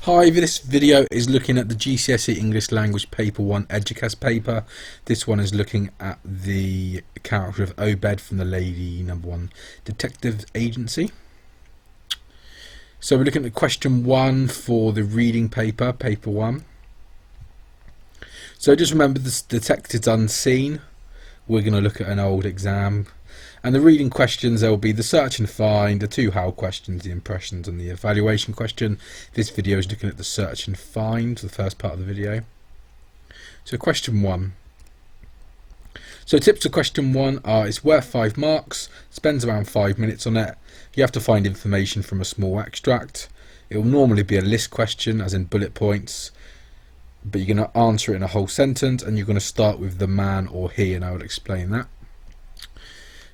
Hi, this video is looking at the GCSE English Language Paper 1 EDUQAS paper. This one is looking at the character of OBED from the Lady Number 1 Detective Agency. So we're looking at question 1 for the reading paper, paper 1. So just remember the detective's unseen. We're going to look at an old exam. And the reading questions, there will be the search and find, the two how questions, the impressions and the evaluation question. This video is looking at the search and find, the first part of the video. So question 1. So tips to question 1 are: it's worth 5 marks, spends around 5 minutes on it. You have to find information from a small extract. It will normally be a list question, as in bullet points, but you're going to answer it in a whole sentence, and you're going to start with the man or he, and I will explain that.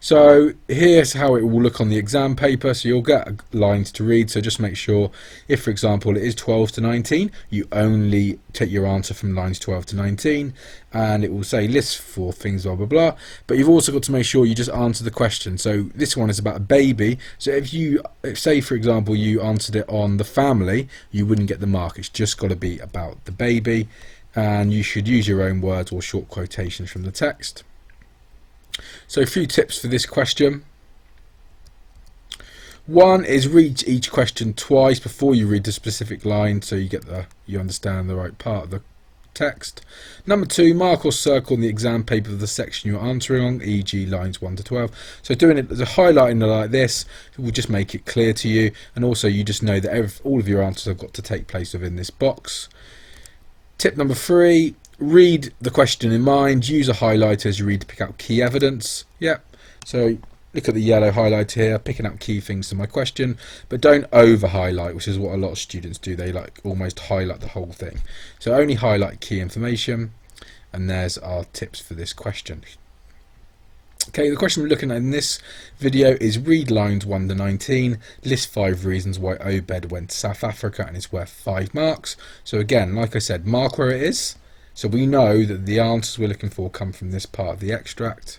So here's how it will look on the exam paper. So you'll get lines to read, so just make sure, if for example it is 12 to 19, you only take your answer from lines 12 to 19, and it will say list for things blah blah blah, but you've also got to make sure you just answer the question. So this one is about a baby, so if say for example you answered it on the family, you wouldn't get the mark. It's just got to be about the baby, and you should use your own words or short quotations from the text. So a few tips for this question. One is read each question twice before you read the specific line, so you understand the right part of the text. Number 2, mark or circle in the exam paper the section you're answering on, e.g. lines 1 to 12. So doing it as a highlighting like this will just make it clear to you, and also you just know that all of your answers have got to take place within this box. Tip number 3. Read the question in mind, use a highlighter as you read to pick out key evidence. Yep, so look at the yellow highlighter here, picking out key things to my question, but don't over highlight, which is what a lot of students do. They like almost highlight the whole thing. So only highlight key information, and there's our tips for this question. Okay, the question we're looking at in this video is read lines 1 to 19, list 5 reasons why OBED went to South Africa and it's worth 5 marks. So again, like I said, mark where it is. So we know that the answers we're looking for come from this part of the extract.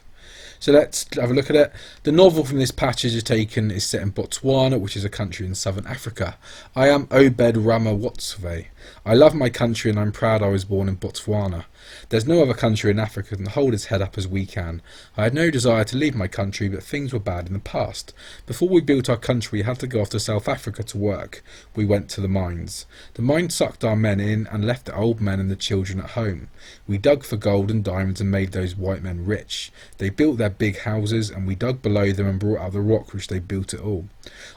So let's have a look at it. The novel from this passage is set in Botswana, which is a country in southern Africa. I am Obed Ramawatsve. I love my country and I'm proud I was born in Botswana. There's no other country in Africa that can hold its head up as we can. I had no desire to leave my country, but things were bad in the past. Before we built our country, we had to go off to South Africa to work. We went to the mines. The mines sucked our men in and left the old men and the children at home. We dug for gold and diamonds and made those white men rich. They built their big houses and we dug below them and brought out the rock which they built it all.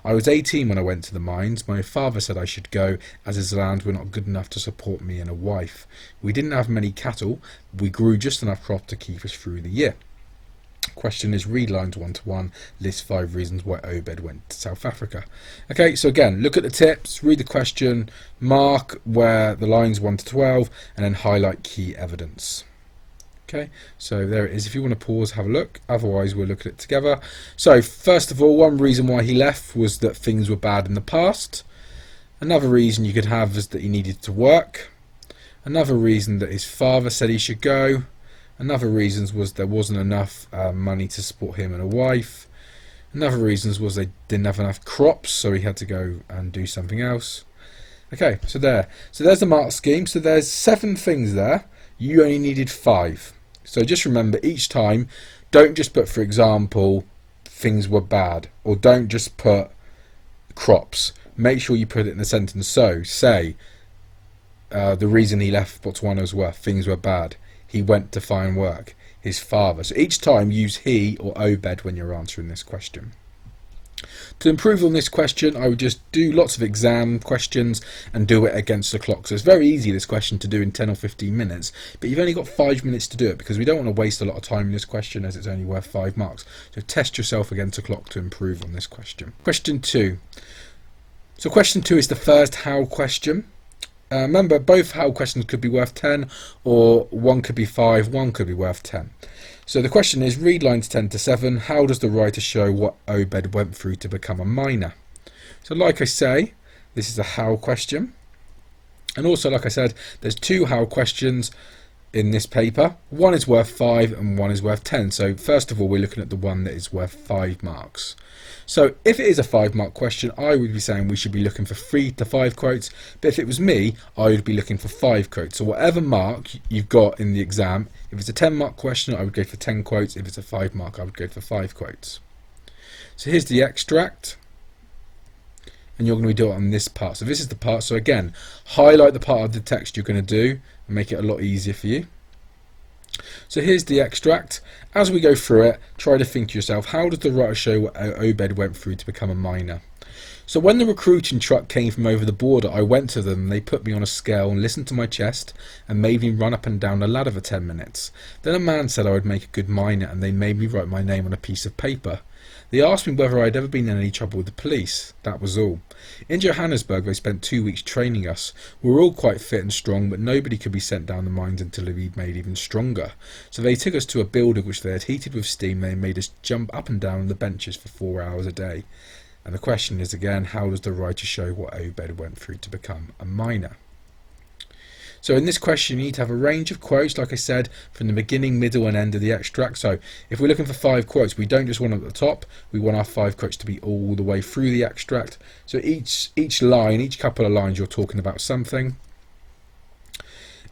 I was 18 when I went to the mines. My father said I should go, as his lands were not good enough to support me and a wife. We didn't have many cattle. We grew just enough crop to keep us through the year. Question is read lines 1 to 1, list 5 reasons why Obed went to South Africa. Okay, so again, look at the tips, read the question, mark where the lines 1 to 12, and then highlight key evidence. Okay, so there it is. If you want to pause, have a look. Otherwise, we'll look at it together. So first of all, one reason why he left was that things were bad in the past. Another reason you could have is that he needed to work. Another reason that his father said he should go. Another reason was there wasn't enough money to support him and a wife. Another reason was they didn't have enough crops, so he had to go and do something else. Okay, so there's the mark scheme. So there's 7 things there. You only needed 5. So just remember, each time, don't just put, for example, things were bad, or don't just put crops. Make sure you put it in the sentence. So say the reason he left Botswana things were bad. He went to find work. His father. So each time use he or Obed when you're answering this question. To improve on this question, I would just do lots of exam questions and do it against the clock. So it's very easy, this question, to do in 10 or 15 minutes, but you've only got 5 minutes to do it because we don't want to waste a lot of time in this question as it's only worth 5 marks. So test yourself against the clock to improve on this question. Question 2. So question 2 is the first how question. Remember, both how questions could be worth 10, or one could be 5, one could be worth 10. So the question is, read lines 10 to 7. How does the writer show what Obed went through to become a miner? So like I say, this is a how question. And also, like I said, there's 2 how questions. in this paper. One is worth 5 and one is worth 10. So first of all, we're looking at the one that is worth 5 marks. So if it is a 5-mark question, I would be saying we should be looking for 3 to 5 quotes. But if it was me, I would be looking for 5 quotes. So whatever mark you've got in the exam, if it's a 10-mark question, I would go for 10 quotes. If it's a 5-mark, I would go for 5 quotes. So here's the extract. And you're going to be doing it on this part. So this is the part. So again, highlight the part of the text you're going to do and make it a lot easier for you. So here's the extract. As we go through it, try to think to yourself, how does the writer show what OBED went through to become a minor? So when the recruiting truck came from over the border, I went to them, they put me on a scale and listened to my chest and made me run up and down a ladder for 10 minutes. Then a man said I would make a good minor and they made me write my name on a piece of paper. They asked me whether I'd ever been in any trouble with the police. That was all. In Johannesburg, they spent 2 weeks training us. We were all quite fit and strong, but nobody could be sent down the mines until we'd made even stronger. So they took us to a building which they had heated with steam. They made us jump up and down on the benches for 4 hours a day. And the question is again, how does the writer show what OBED went through to become a minor? So in this question, you need to have a range of quotes, like I said, from the beginning, middle and end of the extract. So if we're looking for 5 quotes, we don't just want them at the top, we want our 5 quotes to be all the way through the extract. So each line, each couple of lines, you're talking about something.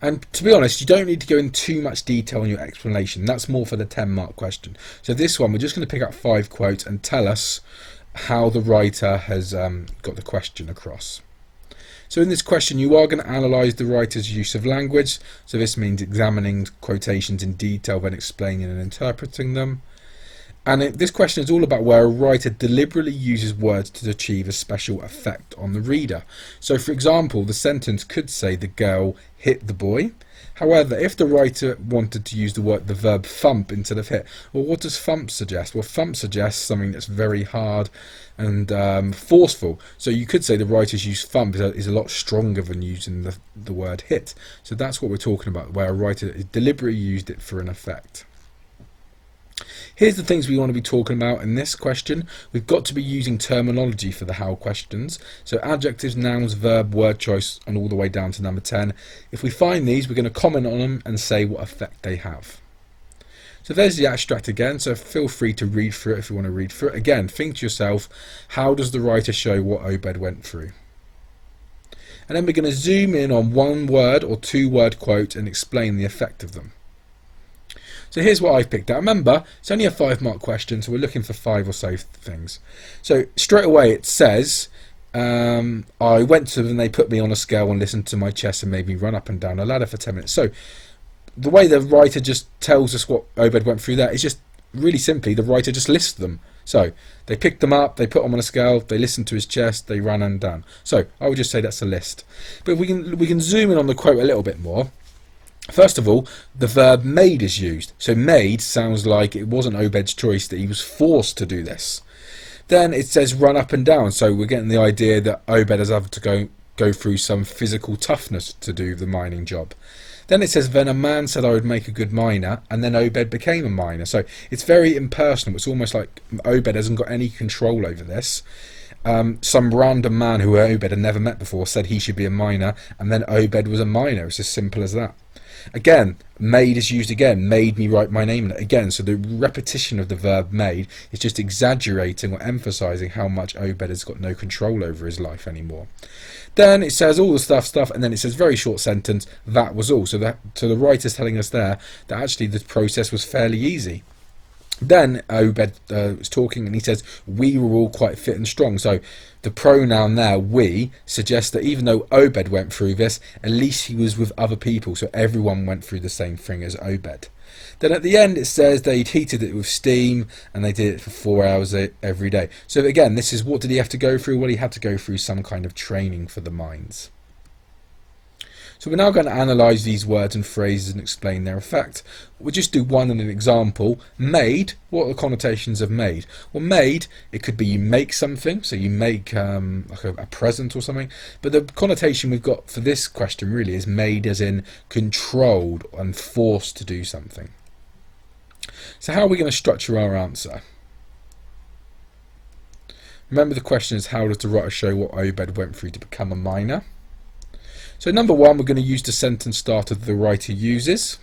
And to be honest, you don't need to go into too much detail in your explanation. That's more for the 10-mark question. So this one, we're just going to pick up 5 quotes and tell us how the writer has got the question across. So in this question, you are going to analyse the writer's use of language. So this means examining quotations in detail, then explaining and interpreting them. And this question is all about where a writer deliberately uses words to achieve a special effect on the reader. So for example, the sentence could say the girl hit the boy. However, if the writer wanted to use the verb thump instead of hit, well, what does thump suggest? Well, thump suggests something that's very hard and forceful. So you could say the writer's use thump is a lot stronger than using the word hit. So that's what we're talking about, where a writer deliberately used it for an effect. Here's the things we want to be talking about in this question. We've got to be using terminology for the how questions. So adjectives, nouns, verb, word choice, and all the way down to number 10. If we find these, we're going to comment on them and say what effect they have. So there's the extract again, so feel free to read through it if you want to read through it. Again, think to yourself, how does the writer show what OBED went through? And then we're going to zoom in on 1-word or 2-word quote and explain the effect of them. So here's what I've picked out. Remember, it's only a 5-mark question, so we're looking for 5 or so things. So straight away it says, I went to them and they put me on a scale and listened to my chest and made me run up and down a ladder for 10 minutes. So the way the writer just tells us what OBED went through there is just really simply the writer just lists them. So they picked them up, they put them on a scale, they listened to his chest, they ran and down. So I would just say that's a list. But we can zoom in on the quote a little bit more. First of all, the verb made is used. So made sounds like it wasn't OBED's choice, that he was forced to do this. Then it says run up and down. So we're getting the idea that OBED has had to go through some physical toughness to do the mining job. Then it says, then a man said I would make a good miner, and then OBED became a miner. So it's very impersonal. It's almost like OBED hasn't got any control over this. Some random man who OBED had never met before said he should be a miner, and then OBED was a miner. It's as simple as that. Again, made is used again, made me write my name in it again. So the repetition of the verb made is just exaggerating or emphasizing how much OBED has got no control over his life anymore. Then it says all the stuff, and then it says very short sentence, that was all. So the writer's telling us there that actually the process was fairly easy. Then OBED was talking and he says, we were all quite fit and strong. So the pronoun there, we, suggests that even though OBED went through this, at least he was with other people. So everyone went through the same thing as OBED. Then at the end it says they'd heated it with steam and they did it for 4 hours every day. So again, this is what did he have to go through? Well, he had to go through some kind of training for the mines. So we're now going to analyse these words and phrases and explain their effect. We'll just do one in an example. Made, what are the connotations of made? Well, made, it could be you make something, so you make like a present or something. But the connotation we've got for this question really is made as in controlled and forced to do something. So how are we going to structure our answer? Remember the question is, how does the writer show what OBED went through to become a miner? So number 1, we're going to use the sentence starter that the writer uses.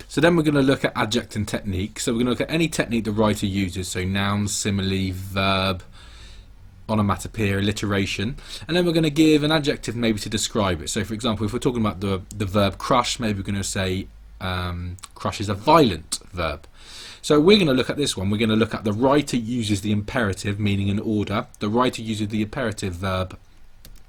So then we're going to look at adjecting technique. So we're going to look at any technique the writer uses, so noun, simile, verb, onomatopoeia, alliteration, and then we're going to give an adjective maybe to describe it. So for example, if we're talking about the verb crush, maybe we're going to say crush is a violent verb. So we're going to look at this one. We're going to look at the writer uses the imperative, meaning in order. The writer uses the imperative verb.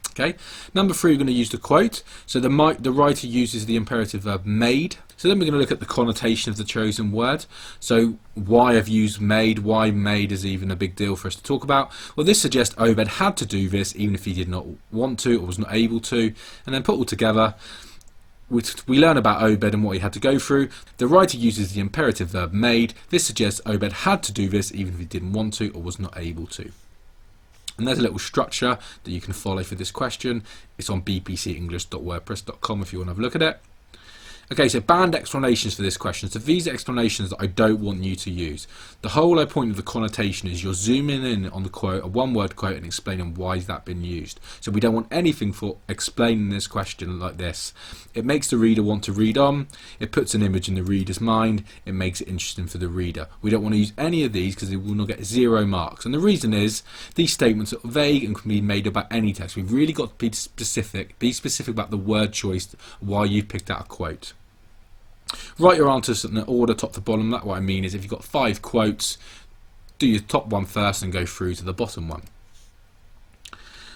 Okay. Number 3, we're going to use the quote. So the writer uses the imperative verb made. So then we're going to look at the connotation of the chosen word. So why I've used made, why made is even a big deal for us to talk about. Well, this suggests Obed had to do this even if he did not want to or was not able to. And then put all together, we learn about Obed and what he had to go through. The writer uses the imperative verb made. This suggests Obed had to do this even if he didn't want to or was not able to. And there's a little structure that you can follow for this question. It's on bpcenglish.wordpress.com if you want to have a look at it. Okay, so banned explanations for this question. So these are explanations that I don't want you to use. The whole point of the connotation is you're zooming in on the quote, a one-word quote, and explaining why has that been used. So we don't want anything for explaining this question like this. It makes the reader want to read on. It puts an image in the reader's mind. It makes it interesting for the reader. We don't want to use any of these because it will not get 0 marks. And the reason is these statements are vague and can be made about any text. We've really got to be specific. Be specific about the word choice, why you've picked out a quote. Write your answers in order, top to bottom. That's what I mean is if you've got 5 quotes, do your top one first and go through to the bottom one.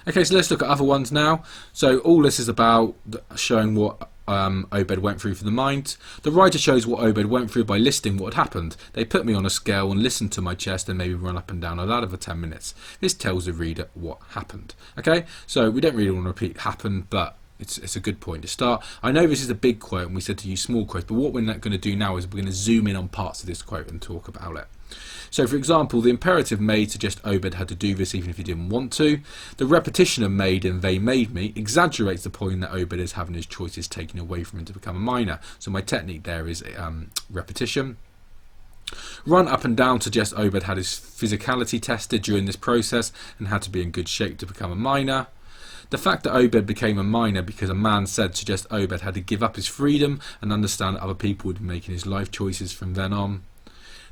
Okay, so let's look at other ones now. So all this is about showing what Obed went through for the mind. The writer shows what Obed went through by listing what had happened. They put me on a scale and listened to my chest and maybe run up and down a ladder for 10 minutes. This tells the reader what happened. Okay, so we don't really want to repeat happened, but it's a good point to start. I know this is a big quote and we said to use small quotes, but what we're not going to do now is we're going to zoom in on parts of this quote and talk about it. So for example, the imperative made suggests Obed had to do this even if he didn't want to. The repetition of made and they made me exaggerates the point that Obed is having his choices taken away from him to become a minor. So my technique there is repetition. Run up and down suggests Obed had his physicality tested during this process and had to be in good shape to become a minor. The fact that Obed became a minor because a man said suggests Obed had to give up his freedom and understand that other people would be making his life choices from then on.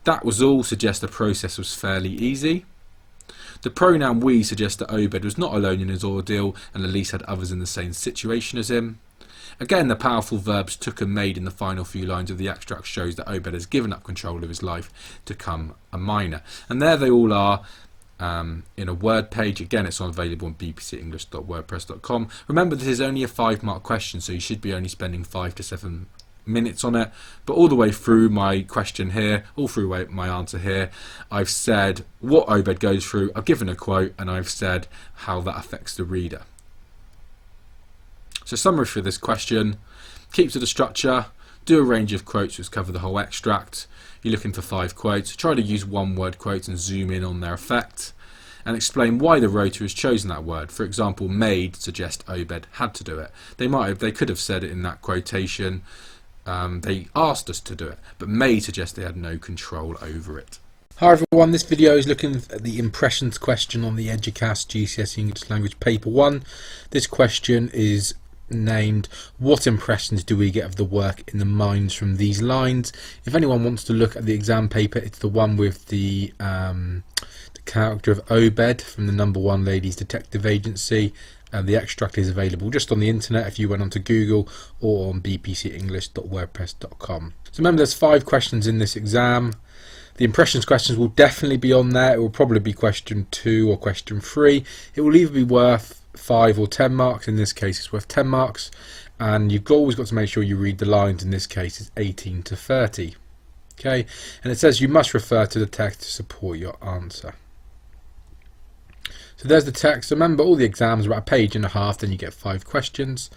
That was all suggests the process was fairly easy. The pronoun we suggests that Obed was not alone in his ordeal and at least had others in the same situation as him. Again, the powerful verbs took and made in the final few lines of the extract shows that Obed has given up control of his life to become a minor. And there they all are. In a word page. Again, it's available on bpcenglish.wordpress.com. Remember, this is only a 5-mark question, so you should be only spending 5 to 7 minutes on it. But all the way through my question here, all through my answer here, I've said what Obed goes through, I've given a quote, and I've said how that affects the reader. So summary for this question: keep to the structure, do a range of quotes which cover the whole extract. You're looking for 5 quotes. Try to use one-word quotes and zoom in on their effect, and explain why the writer has chosen that word. For example, made suggests Obed had to do it. They could have said it in that quotation. They asked us to do it, but made suggests they had no control over it. Hi everyone, this video is looking at the impressions question on the EDUQAS GCSE English Language Paper 1. This question is named what impressions do we get of the work in the minds from these lines. If anyone wants to look at the exam paper, it's the one with the character of Obed from the number 1 Ladies Detective Agency. The extract is available just on the internet if you went onto Google or on bpcenglish.wordpress.com. So remember, there's 5 questions in this exam. The impressions questions will definitely be on there. It will probably be question 2 or question 3. It will either be worth 5 or 10 marks. In this case it's worth 10 marks, and you've always got to make sure you read the lines. In this case it's 18 to 30. Okay, and it says you must refer to the text to support your answer. So there's the text. Remember, all the exams are about 1.5 pages, then you get 5 questions.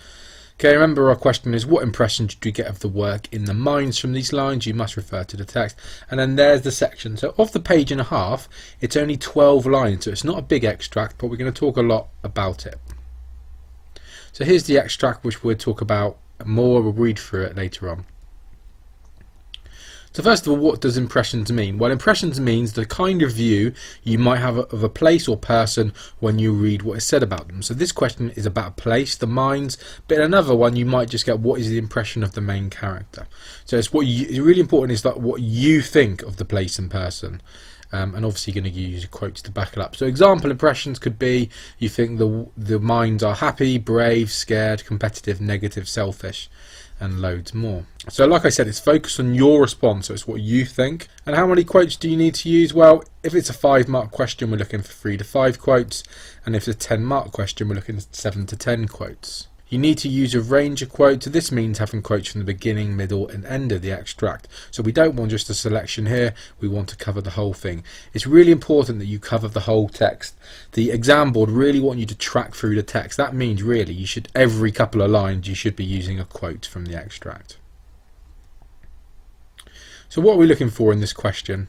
Okay, remember our question is what impressions do you get of the work in the minds from these lines? You must refer to the text. And then there's the section. So of the 1.5 pages, it's only 12 lines, so it's not a big extract, but we're going to talk a lot about it. So here's the extract, which we'll talk about more. We'll read through it later on. So first of all, what does impressions mean? Well, impressions means the kind of view you might have of a place or person when you read what is said about them. So this question is about a place, the minds, but in another one you might just get what is the impression of the main character. So it's really important is that what you think of the place and person. And obviously you're going to use quotes to back it up. So example impressions could be you think the minds are happy, brave, scared, competitive, negative, selfish, and loads more. So like I said, it's focused on your response, so it's what you think. And how many quotes do you need to use? Well, if it's a 5-mark question, we're looking for 3 to 5 quotes, and if it's a 10-mark question, we're looking at 7 to 10 quotes. You need to use a range of quotes, so this means having quotes from the beginning, middle and end of the extract. So we don't want just a selection here, we want to cover the whole thing. It's really important that you cover the whole text. The exam board really want you to track through the text. That means really you should, every couple of lines, you should be using a quote from the extract. So what are we looking for in this question?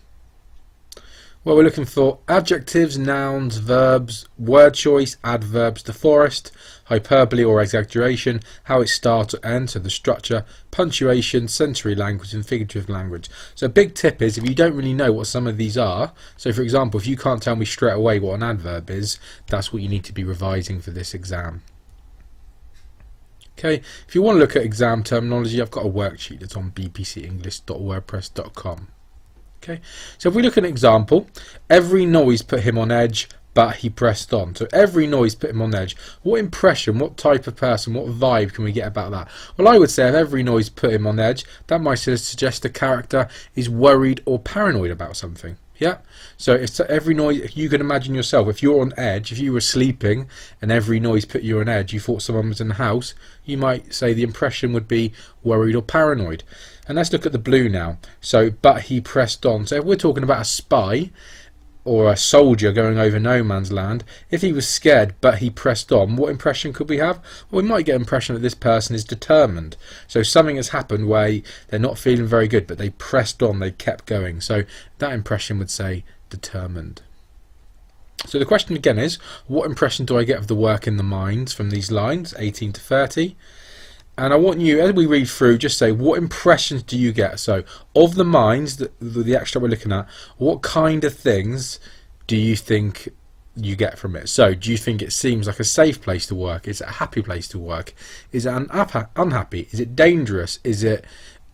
Well, we're looking for adjectives, nouns, verbs, word choice, adverbs, the forest, hyperbole or exaggeration, how it starts or ends, so the structure, punctuation, sensory language and figurative language. So a big tip is if you don't really know what some of these are, so for example if you can't tell me straight away what an adverb is, that's what you need to be revising for this exam. Okay, if you want to look at exam terminology, I've got a worksheet that's on bbcenglish.wordpress.com. Okay, so if we look at an example, every noise put him on edge, but he pressed on. So every noise put him on edge. What impression, what type of person, what vibe can we get about that? Well, I would say if every noise put him on edge, that might suggest the character is worried or paranoid about something. Yeah, so if every noise, you can imagine yourself, if you're on edge, if you were sleeping and every noise put you on edge, you thought someone was in the house, you might say the impression would be worried or paranoid. And let's look at the blue now. So, but he pressed on. So if we're talking about a spy or a soldier going over no man's land, if he was scared but he pressed on, what impression could we have? Well, we might get an impression that this person is determined. So something has happened where they're not feeling very good, but they pressed on, they kept going. So that impression would say determined. So the question again is, what impression do I get of the work in the minds from these lines, 18 to 30? And I want you, as we read through, just say, what impressions do you get? So, of the minds, the extract we're looking at, what kind of things do you think you get from it? So, do you think it seems like a safe place to work? Is it a happy place to work? Is it unhappy? Is it dangerous? Is it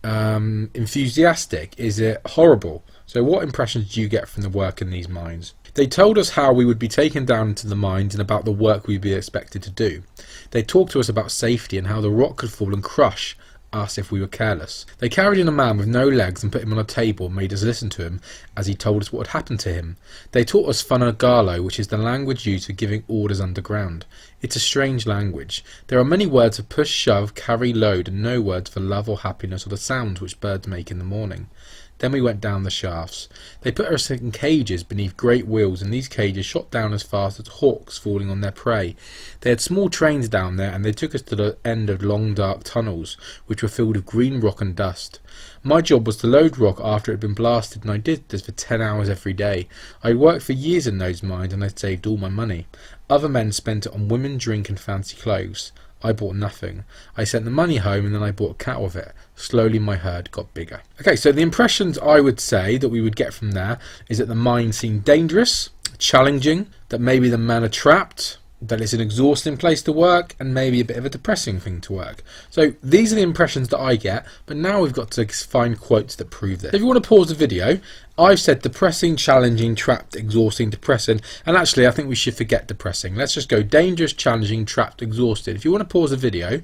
enthusiastic? Is it horrible? So, what impressions do you get from the work in these minds? They told us how we would be taken down into the mines and about the work we'd be expected to do. They talked to us about safety and how the rock could fall and crush us if we were careless. They carried in a man with no legs and put him on a table and made us listen to him as he told us what had happened to him. They taught us Funagalo, which is the language used for giving orders underground. It's a strange language. There are many words for push, shove, carry, load, and no words for love or happiness or the sounds which birds make in the morning. Then we went down the shafts. They put us in cages beneath great wheels, and these cages shot down as fast as hawks falling on their prey. They had small trains down there, and they took us to the end of long dark tunnels, which were filled with green rock and dust. My job was to load rock after it had been blasted, and I did this for 10 hours every day. I worked for years in those mines, and I saved all my money. Other men spent it on women, drink, and fancy clothes. I bought nothing. I sent the money home and then I bought a cat with it. Slowly my herd got bigger. Okay, so the impressions I would say that we would get from there is that the mine seemed dangerous, challenging, that maybe the men are trapped, that it's an exhausting place to work, and maybe a bit of a depressing thing to work. So these are the impressions that I get, but now we've got to find quotes that prove this. If you want to pause the video, I've said depressing, challenging, trapped, exhausting, depressing, and actually I think we should forget depressing. Let's just go dangerous, challenging, trapped, exhausted. If you want to pause the video,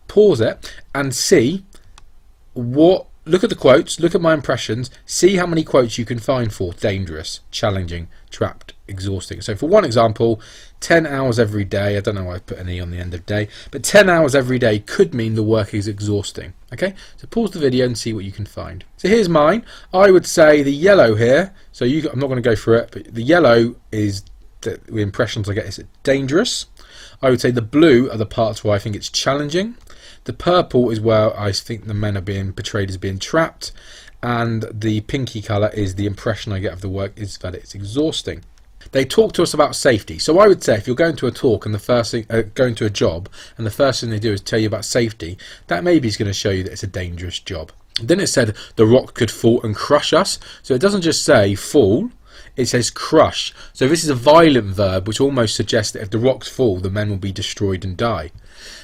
pause it and see what, look at the quotes, look at my impressions, see how many quotes you can find for dangerous, challenging, trapped, exhausting. So for one example, 10 hours every day, I don't know why I put an E on the end of day, but 10 hours every day could mean the work is exhausting. Okay, so pause the video and see what you can find. So here's mine. I would say the yellow here, so I'm not going to go through it, but the yellow is the impressions I get is dangerous. I would say the blue are the parts where I think it's challenging. The purple is where I think the men are being portrayed as being trapped, and the pinky colour is the impression I get of the work is that it's exhausting. They talk to us about safety. So I would say if you're going to a talk and the first thing, going to a job, and the first thing they do is tell you about safety, that maybe is going to show you that it's a dangerous job. Then it said the rock could fall and crush us. So it doesn't just say fall, it says crush. So this is a violent verb, which almost suggests that if the rocks fall, the men will be destroyed and die.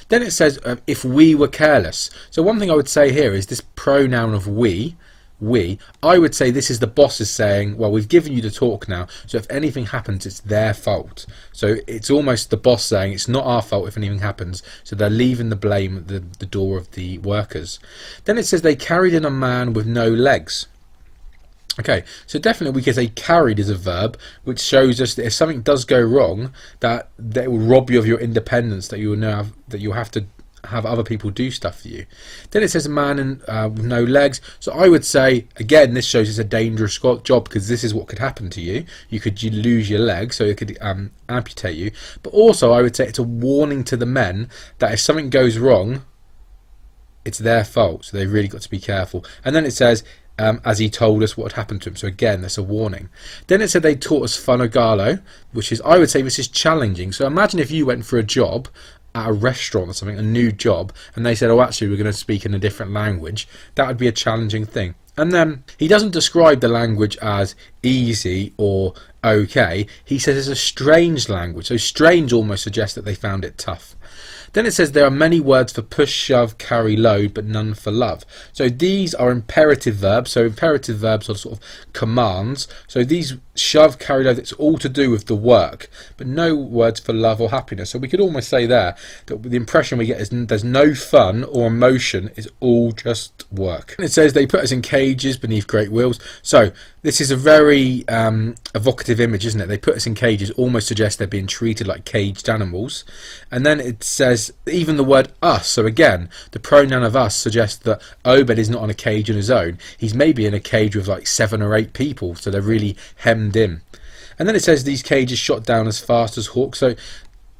Then it says if we were careless. So one thing I would say here is this pronoun of we, I would say this is the bosses saying, well, we've given you the talk now, so if anything happens, it's their fault. So it's almost the boss saying it's not our fault if anything happens, so they're leaving the blame at the door of the workers. Then it says they carried in a man with no legs. Okay, so definitely we can say carried is a verb, which shows us that if something does go wrong, that it will rob you of your independence, that you will now have, that you'll have to have other people do stuff for you. Then it says a man with no legs. So I would say, again, this shows it's a dangerous job, because this is what could happen to you. You could lose your leg, so it could amputate you. But also I would say it's a warning to the men that if something goes wrong, it's their fault, so they've really got to be careful. And then it says, as he told us what had happened to him. So again, that's a warning. Then it said they taught us Funagalo, which is, I would say this is challenging. So imagine if you went for a job at a restaurant or something, a new job, and they said, oh, actually we're going to speak in a different language. That would be a challenging thing. And then he doesn't describe the language as easy or okay. He says it's a strange language. So strange almost suggests that they found it tough. Then it says there are many words for push, shove, carry, load, but none for love. So these are imperative verbs. So imperative verbs are sort of commands. So these shove, carry, load, it's all to do with the work, but no words for love or happiness. So we could almost say there that the impression we get is there's no fun or emotion, it's all just work. And it says they put us in cages beneath great wheels. So this is a very evocative image, isn't it? They put us in cages, almost suggests they're being treated like caged animals. And then it says even the word us. So again, the pronoun of us suggests that Obed is not on a cage on his own. He's maybe in a cage with like 7 or 8 people, so they're really hemmed in. And then it says these cages shot down as fast as hawks. So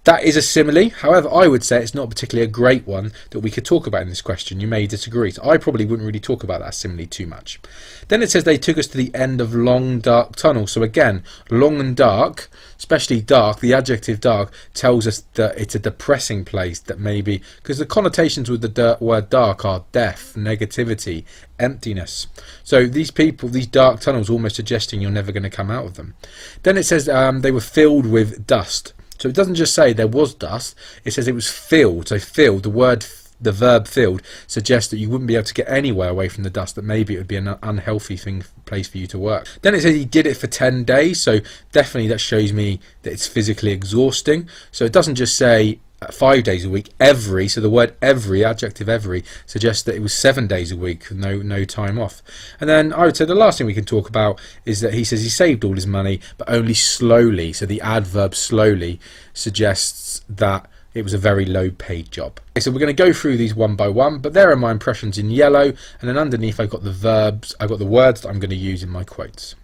that is a simile. However, I would say it's not particularly a great one that we could talk about in this question. You may disagree. So I probably wouldn't really talk about that simile too much. Then it says they took us to the end of long, dark tunnel. So again, long and dark, especially dark, the adjective dark tells us that it's a depressing place, that maybe, because the connotations with the word dark are death, negativity, emptiness. So these people, these dark tunnels, almost suggesting you're never going to come out of them. Then it says they were filled with dust. So it doesn't just say there was dust, it says it was filled. So filled, the verb filled, suggests that you wouldn't be able to get anywhere away from the dust, that maybe it would be an unhealthy place for you to work. Then it says he did it for 10 days, so definitely that shows me that it's physically exhausting. So it doesn't just say 5 days a week, every, so the word every, adjective every, suggests that it was 7 days a week, no time off. And then I would say the last thing we can talk about is that he says he saved all his money, but only slowly. So the adverb slowly suggests that it was a very low paid job. Okay, so we're going to go through these one by one, but there are my impressions in yellow, and then underneath I've got the verbs, I've got the words that I'm going to use in my quotes.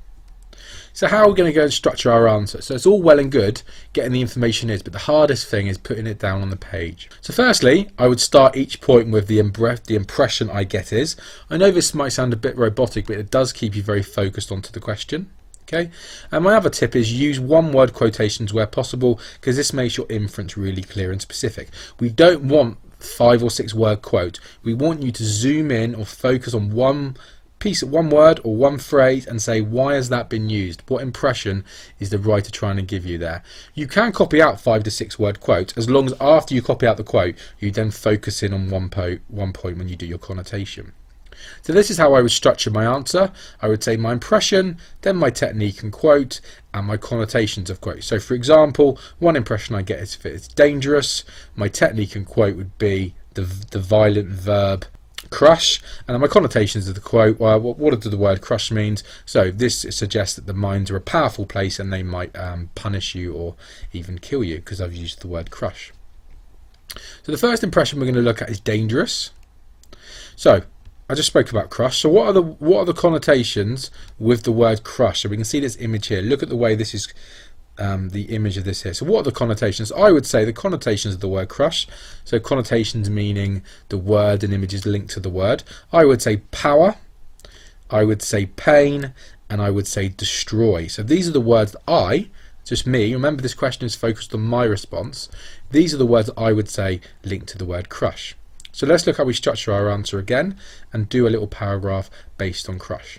So how are we going to go and structure our answer? So it's all well and good getting the information but the hardest thing is putting it down on the page. So firstly, I would start each point with the impression I get is. I know this might sound a bit robotic, but it does keep you very focused onto the question. Okay, and my other tip is use one word quotations where possible, because this makes your inference really clear and specific. We don't want 5 or 6 word quote. We want you to zoom in or focus on one word or one phrase and say, why has that been used? What impression is the writer trying to give you there? You can copy out 5 to 6 word quotes, as long as after you copy out the quote you then focus in on one point when you do your connotation. So this is how I would structure my answer. I would say my impression, then my technique and quote, and my connotations of quote. So for example, one impression I get is if it's dangerous, my technique and quote would be the violent verb crush, and then my connotations of the quote, what does the word crush means? So this suggests that the mines are a powerful place and they might punish you or even kill you, because I've used the word crush. So the first impression we're going to look at is dangerous. So I just spoke about crush. So what are the connotations with the word crush? So we can see this image here. Look at the way this is the image of this here. So what are the connotations? I would say the connotations of the word crush. So connotations meaning the word and images linked to the word. I would say power, I would say pain, and I would say destroy. So these are the words that just me, remember this question is focused on my response. These are the words that I would say linked to the word crush. So let's look how we structure our answer again and do a little paragraph based on crush.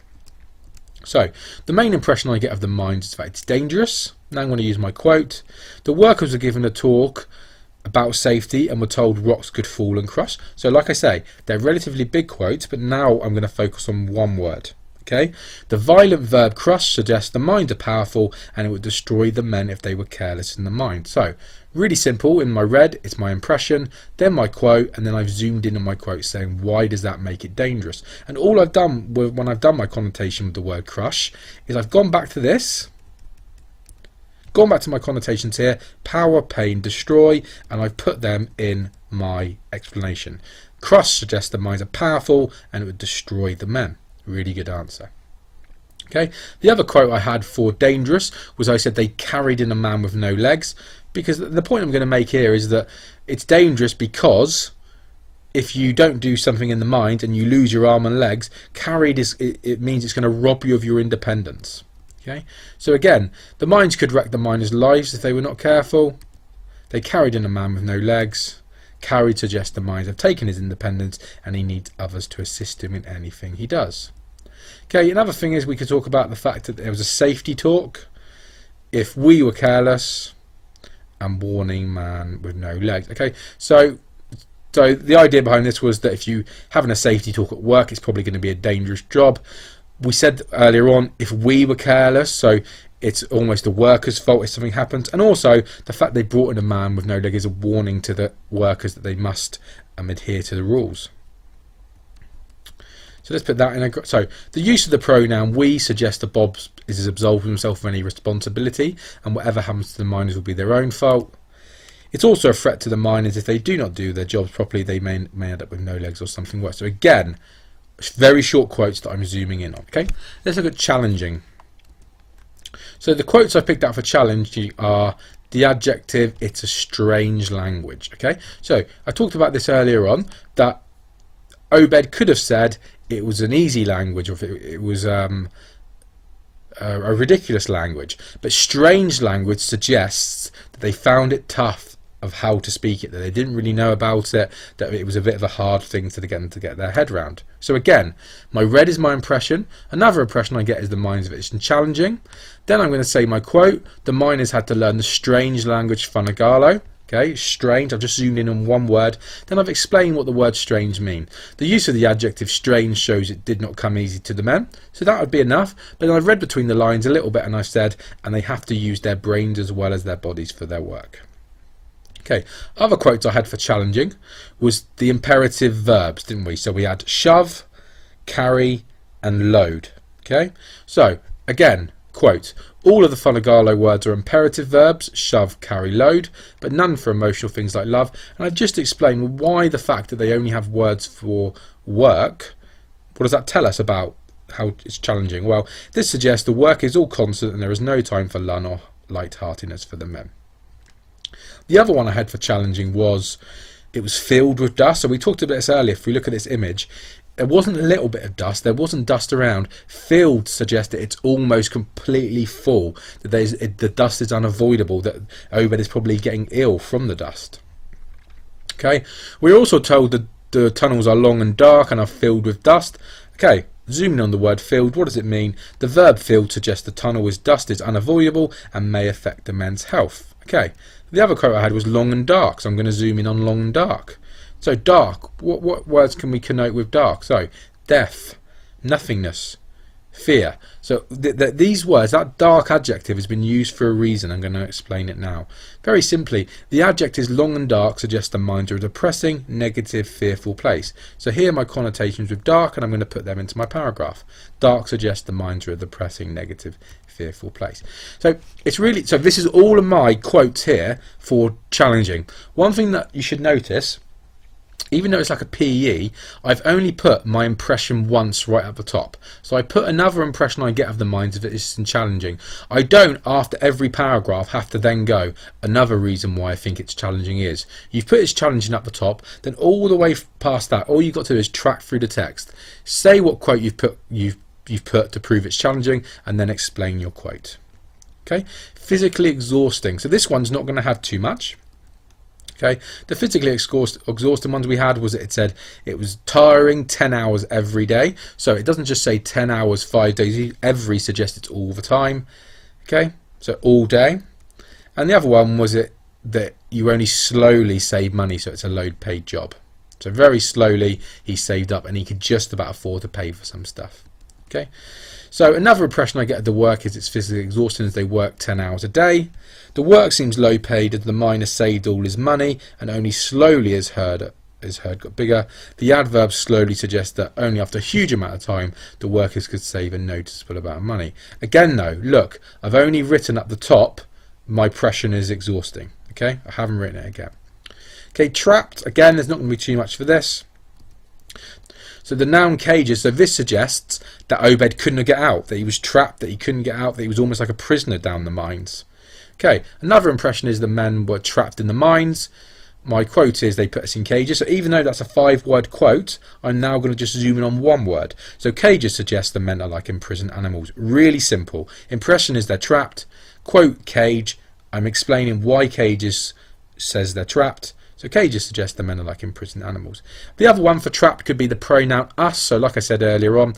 So the main impression I get of the mind is that it's dangerous. Now I'm going to use my quote. The workers were given a talk about safety and were told rocks could fall and crush. So like I say, they're relatively big quotes, but now I'm going to focus on one word. Okay, the violent verb crush suggests the mind are powerful and it would destroy the men if they were careless in the mind. So really simple. In my red, it's my impression, then my quote, and then I've zoomed in on my quote saying why does that make it dangerous. And all I've done when I've done my connotation with the word crush is I've gone back to this, gone back to my connotations here, power, pain, destroy, and I've put them in my explanation. Crush suggests the minds are powerful and it would destroy the men. Really good answer. Okay, the other quote I had for dangerous was I said they carried in a man with no legs, because the point I'm going to make here is that it's dangerous because if you don't do something in the mind and you lose your arm and legs, carried it means it's going to rob you of your independence. Okay, so again, the minds could wreck the miners' lives if they were not careful. They carried in a man with no legs. Carried suggests the minds have taken his independence and he needs others to assist him in anything he does. Okay, another thing is we could talk about the fact that there was a safety talk. If we were careless, and warning man with no legs. Okay, so the idea behind this was that if you having a safety talk at work, it's probably going to be a dangerous job. We said earlier on, if we were careless, so it's almost the workers' fault if something happens, and also the fact they brought in a man with no leg is a warning to the workers that they must adhere to the rules. So let's put that in. So the use of the pronoun we suggests that Bob is absolving himself of any responsibility, and whatever happens to the miners will be their own fault. It's also a threat to the miners. If they do not do their jobs properly, they may end up with no legs or something worse. So again, very short quotes that I'm zooming in on. Okay, let's look at challenging. So the quotes I picked out for challenging are the adjective, it's a strange language. Okay, so I talked about this earlier on, that OBED could have said it was an easy language, or if it was a ridiculous language, but strange language suggests that they found it tough of how to speak it, that they didn't really know about it, that it was a bit of a hard thing to get their head around. So again, my red is my impression. Another impression I get is the minds of it's challenging. Then I'm going to say my quote, the miners had to learn the strange language Funagalo. Okay, strange, I've just zoomed in on one word. Then I've explained what the word strange mean. The use of the adjective strange shows it did not come easy to the men. So that would be enough. But then I've read between the lines a little bit and I've said, and they have to use their brains as well as their bodies for their work. Okay, other quotes I had for challenging was the imperative verbs, didn't we? So we had shove, carry, and load. Okay, so again, quote, all of the Funagalo words are imperative verbs, shove, carry, load, but none for emotional things like love. And I've just explained why the fact that they only have words for work, what does that tell us about how it's challenging? Well, this suggests the work is all constant and there is no time for fun or light-heartedness for the men. The other one I had for challenging was it was filled with dust. So we talked about this earlier. If we look at this image, there wasn't a little bit of dust, there wasn't dust around. Filled suggests that it's almost completely full, that the dust is unavoidable, that OBED is probably getting ill from the dust. Okay, we're also told that the tunnels are long and dark and are filled with dust. Okay, zooming on the word filled, what does it mean? The verb filled suggests the tunnel with dust is unavoidable and may affect the men's health. Okay, the other quote I had was long and dark, so I'm going to zoom in on long and dark. So dark, what words can we connote with dark? So death, nothingness, fear. So these words, that dark adjective has been used for a reason. I'm going to explain it now. Very simply, the adjectives long and dark suggest the minds are a depressing, negative, fearful place. So here are my connotations with dark, and I'm going to put them into my paragraph. Dark suggests the minds are a depressing, negative, fearful place. So this is all of my quotes here for challenging. One thing that you should notice, even though it's like a PE, I've only put my impression once right at the top. So I put another impression I get of the minds of it is challenging. I don't, after every paragraph, have to then go, another reason why I think it's challenging is. You've put it's challenging at the top, then all the way past that, all you've got to do is track through the text. Say what quote you've put to prove it's challenging, and then explain your quote. Okay, physically exhausting. So this one's not going to have too much. Okay, the physically exhausting ones we had was it said it was tiring, 10 hours every day. So it doesn't just say 10 hours 5 days, every suggests it's all the time. Okay, so all day. And the other one was it that you only slowly save money, so it's a low paid job. So very slowly he saved up and he could just about afford to pay for some stuff. Okay, so another impression I get of the work is it's physically exhausting as they work 10 hours a day. The work seems low paid as the miner saved all his money and only slowly as herd got bigger. The adverb slowly suggests that only after a huge amount of time the workers could save a noticeable amount of money. Again though, look, I've only written up the top, my impression is exhausting. Okay, I haven't written it again. Okay, trapped, again there's not going to be too much for this. So the noun cages, so this suggests that OBED couldn't get out, that he was trapped, that he couldn't get out, that he was almost like a prisoner down the mines. Okay, another impression is the men were trapped in the mines. My quote is they put us in cages. So even though that's a 5-word quote, I'm now going to just zoom in on one word. So cages suggests the men are like imprisoned animals. Really simple. Impression is they're trapped. Quote cage. I'm explaining why cages says they're trapped. So cages suggest the men are like imprisoned animals. The other one for trapped could be the pronoun us. So like I said earlier on,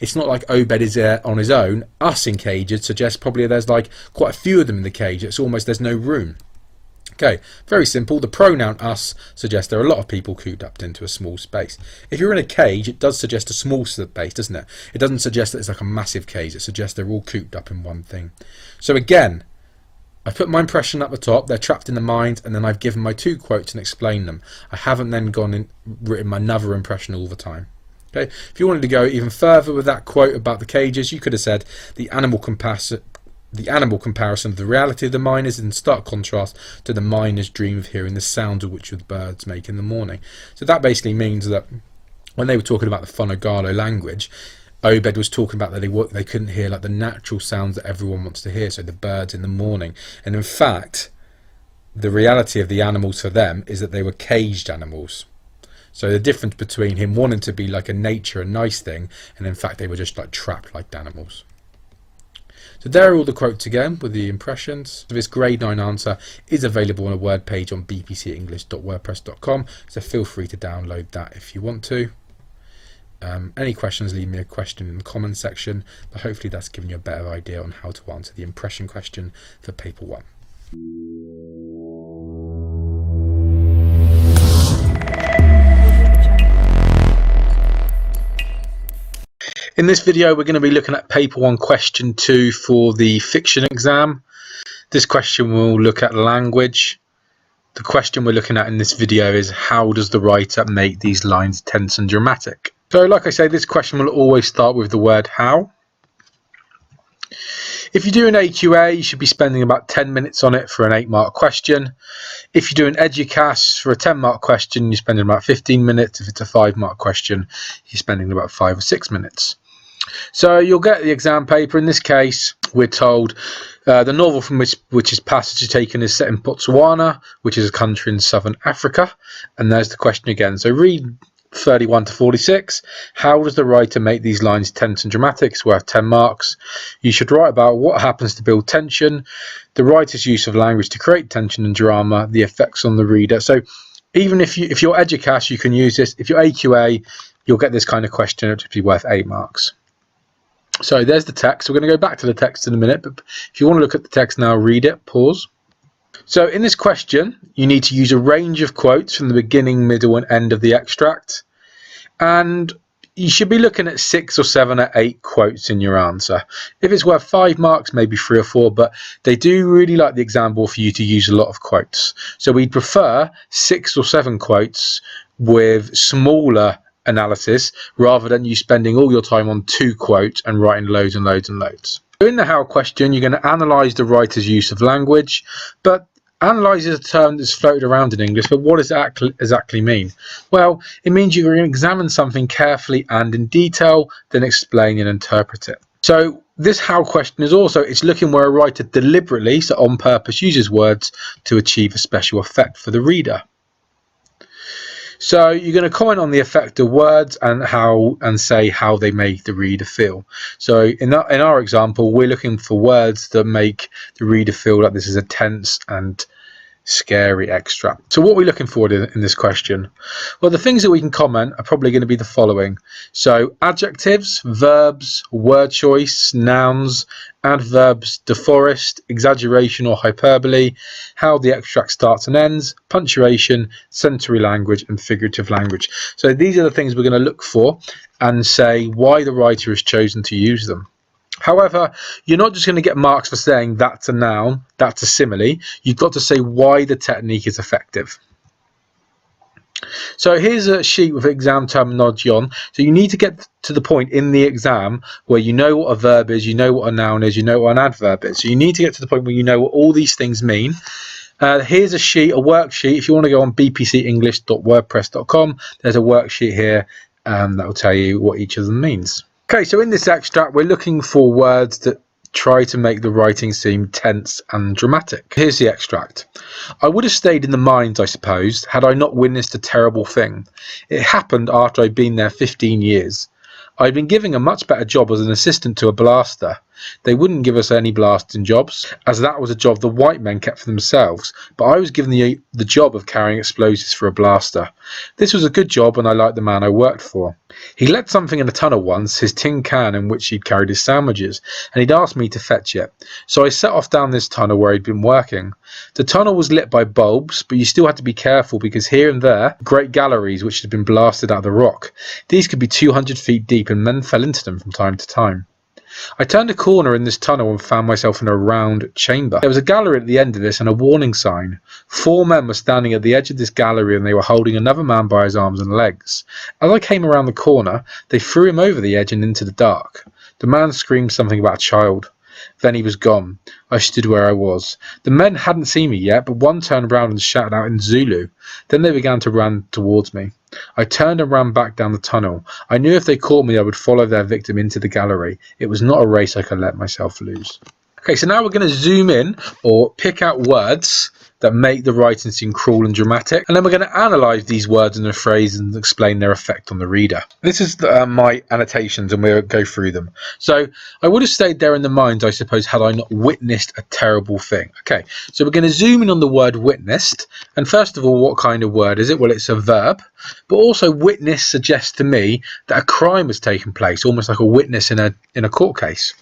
it's not like OBED is there on his own. Us in cages suggests probably there's like quite a few of them in the cage. It's almost there's no room. Okay, very simple. The pronoun us suggests there are a lot of people cooped up into a small space. If you're in a cage, it does suggest a small space, doesn't it? It doesn't suggest that it's like a massive cage. It suggests they're all cooped up in one thing. So again, I put my impression at the top, they're trapped in the mines, and then I've given my 2 quotes and explained them. I haven't then gone and written my another impression all the time. Okay, if you wanted to go even further with that quote about the cages, you could have said the animal comparison of the reality of the miners in stark contrast to the miner's dream of hearing the sounds of which the birds make in the morning. So that basically means that when they were talking about the Fonogalo language, OBED was talking about that they couldn't hear like the natural sounds that everyone wants to hear, so the birds in the morning. And in fact, the reality of the animals for them is that they were caged animals. So the difference between him wanting to be like a nature, a nice thing, and in fact they were just like trapped like animals. So there are all the quotes again with the impressions. So this grade 9 answer is available on a word page on bpcenglish.wordpress.com, so feel free to download that if you want to. Any questions, leave me a question in the comments section, but hopefully that's given you a better idea on how to answer the impression question for paper 1. In this video we're going to be looking at paper 1 question 2 for the fiction exam. This question will look at language. The question we're looking at in this video is how does the writer make these lines tense and dramatic? So like I say, this question will always start with the word how. If you do an AQA, you should be spending about 10 minutes on it for an 8-mark question. If you do an EDUQAS for a 10-mark question, you're spending about 15 minutes. If it's a 5-mark question, you're spending about 5 or 6 minutes. So you'll get the exam paper. In this case, we're told the novel from which is passage taken is set in Botswana, which is a country in southern Africa. And there's the question again. So read 31 to 46. How does the writer make these lines tense and dramatic? It's worth 10 marks. You should write about what happens to build tension, the writer's use of language to create tension and drama, the effects on the reader. So even if you're EDUCAS, you can use this. If you're AQA, you'll get this kind of question, which would be worth 8 marks. So there's the text. We're going to go back to the text in a minute, but if you want to look at the text now, read it, pause. So in this question, you need to use a range of quotes from the beginning, middle and end of the extract. And you should be looking at 6 or 7 or 8 quotes in your answer. If it's worth 5 marks, maybe 3 or 4, but they do really like the example for you to use a lot of quotes. So we'd prefer 6 or 7 quotes with smaller analysis rather than you spending all your time on 2 quotes and writing loads and loads and loads. In the how question, you're going to analyse the writer's use of language, but analyse is a term that's floated around in English, but what does it exactly mean? Well, it means you're going to examine something carefully and in detail, then explain and interpret it. So this how question is also, it's looking where a writer deliberately, so on purpose, uses words to achieve a special effect for the reader. So you're going to comment on the effect of words and say how they make the reader feel. So in our example, we're looking for words that make the reader feel like this is a tense and scary extract. So what are we looking for in this question? Well, the things that we can comment are probably going to be the following. So adjectives, verbs, word choice, nouns, adverbs, deforest, exaggeration or hyperbole, how the extract starts and ends, punctuation, sensory language and figurative language. So these are the things we're going to look for and say why the writer has chosen to use them. However, you're not just going to get marks for saying that's a noun, that's a simile. You've got to say why the technique is effective. So here's a sheet with exam terminology on. So you need to get to the point in the exam where you know what a verb is, you know what a noun is, you know what an adverb is. So you need to get to the point where you know what all these things mean. Here's a sheet, a worksheet. If you want to go on bpcenglish.wordpress.com, there's a worksheet here that will tell you what each of them means. Okay, so in this extract, we're looking for words that try to make the writing seem tense and dramatic. Here's the extract. I would have stayed in the mines, I suppose, had I not witnessed a terrible thing. It happened after I'd been there 15 years. I'd been given a much better job as an assistant to a blaster. They wouldn't give us any blasting jobs, as that was a job the white men kept for themselves, but I was given the job of carrying explosives for a blaster. This was a good job and I liked the man I worked for. He let something in a tunnel once, his tin can in which he'd carried his sandwiches, and he'd asked me to fetch it. So I set off down this tunnel where he'd been working. The tunnel was lit by bulbs, but you still had to be careful because here and there, great galleries which had been blasted out of the rock. These could be 200 feet deep and men fell into them from time to time. I turned a corner in this tunnel and found myself in a round chamber. There was a gallery at the end of this and a warning sign. 4 men were standing at the edge of this gallery and they were holding another man by his arms and legs. As I came around the corner, they threw him over the edge and into the dark. The man screamed something about a child. Then he was gone. I stood where I was. The men hadn't seen me yet, but one turned round and shouted out in Zulu. Then they began to run towards me. I turned and ran back down the tunnel. I knew if they caught me, I would follow their victim into the gallery. It was not a race I could let myself lose. Okay, so now we're going to zoom in or pick out words that make the writing seem cruel and dramatic, and then we're going to analyse these words in a phrase and explain their effect on the reader. This is my annotations and we'll go through them. So I would have stayed there in the mines, I suppose, had I not witnessed a terrible thing. Okay, so we're going to zoom in on the word witnessed, and first of all, what kind of word is it? Well, it's a verb, but also witness suggests to me that a crime has taken place, almost like a witness in a court case.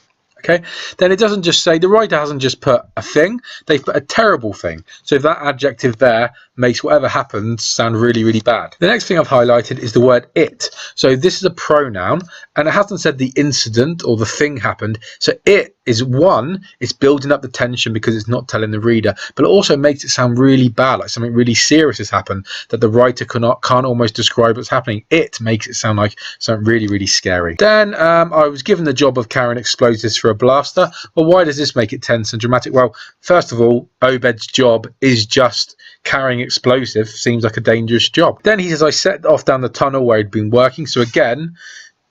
Okay, then it doesn't just say, the writer hasn't just put a thing, they've put a terrible thing. So if that adjective there makes whatever happens sound really, really bad. The next thing I've highlighted is the word it. So this is a pronoun and it hasn't said the incident or the thing happened. So it is one, it's building up the tension because it's not telling the reader, but it also makes it sound really bad, like something really serious has happened that the writer can't almost describe what's happening. It makes it sound like something really, really scary. Then I was given the job of carrying explosives for a blaster. Well, why does this make it tense and dramatic? Well, first of all, OBED's job is just carrying explosives. Seems like a dangerous job. Then he says, I set off down the tunnel where he'd been working. So again,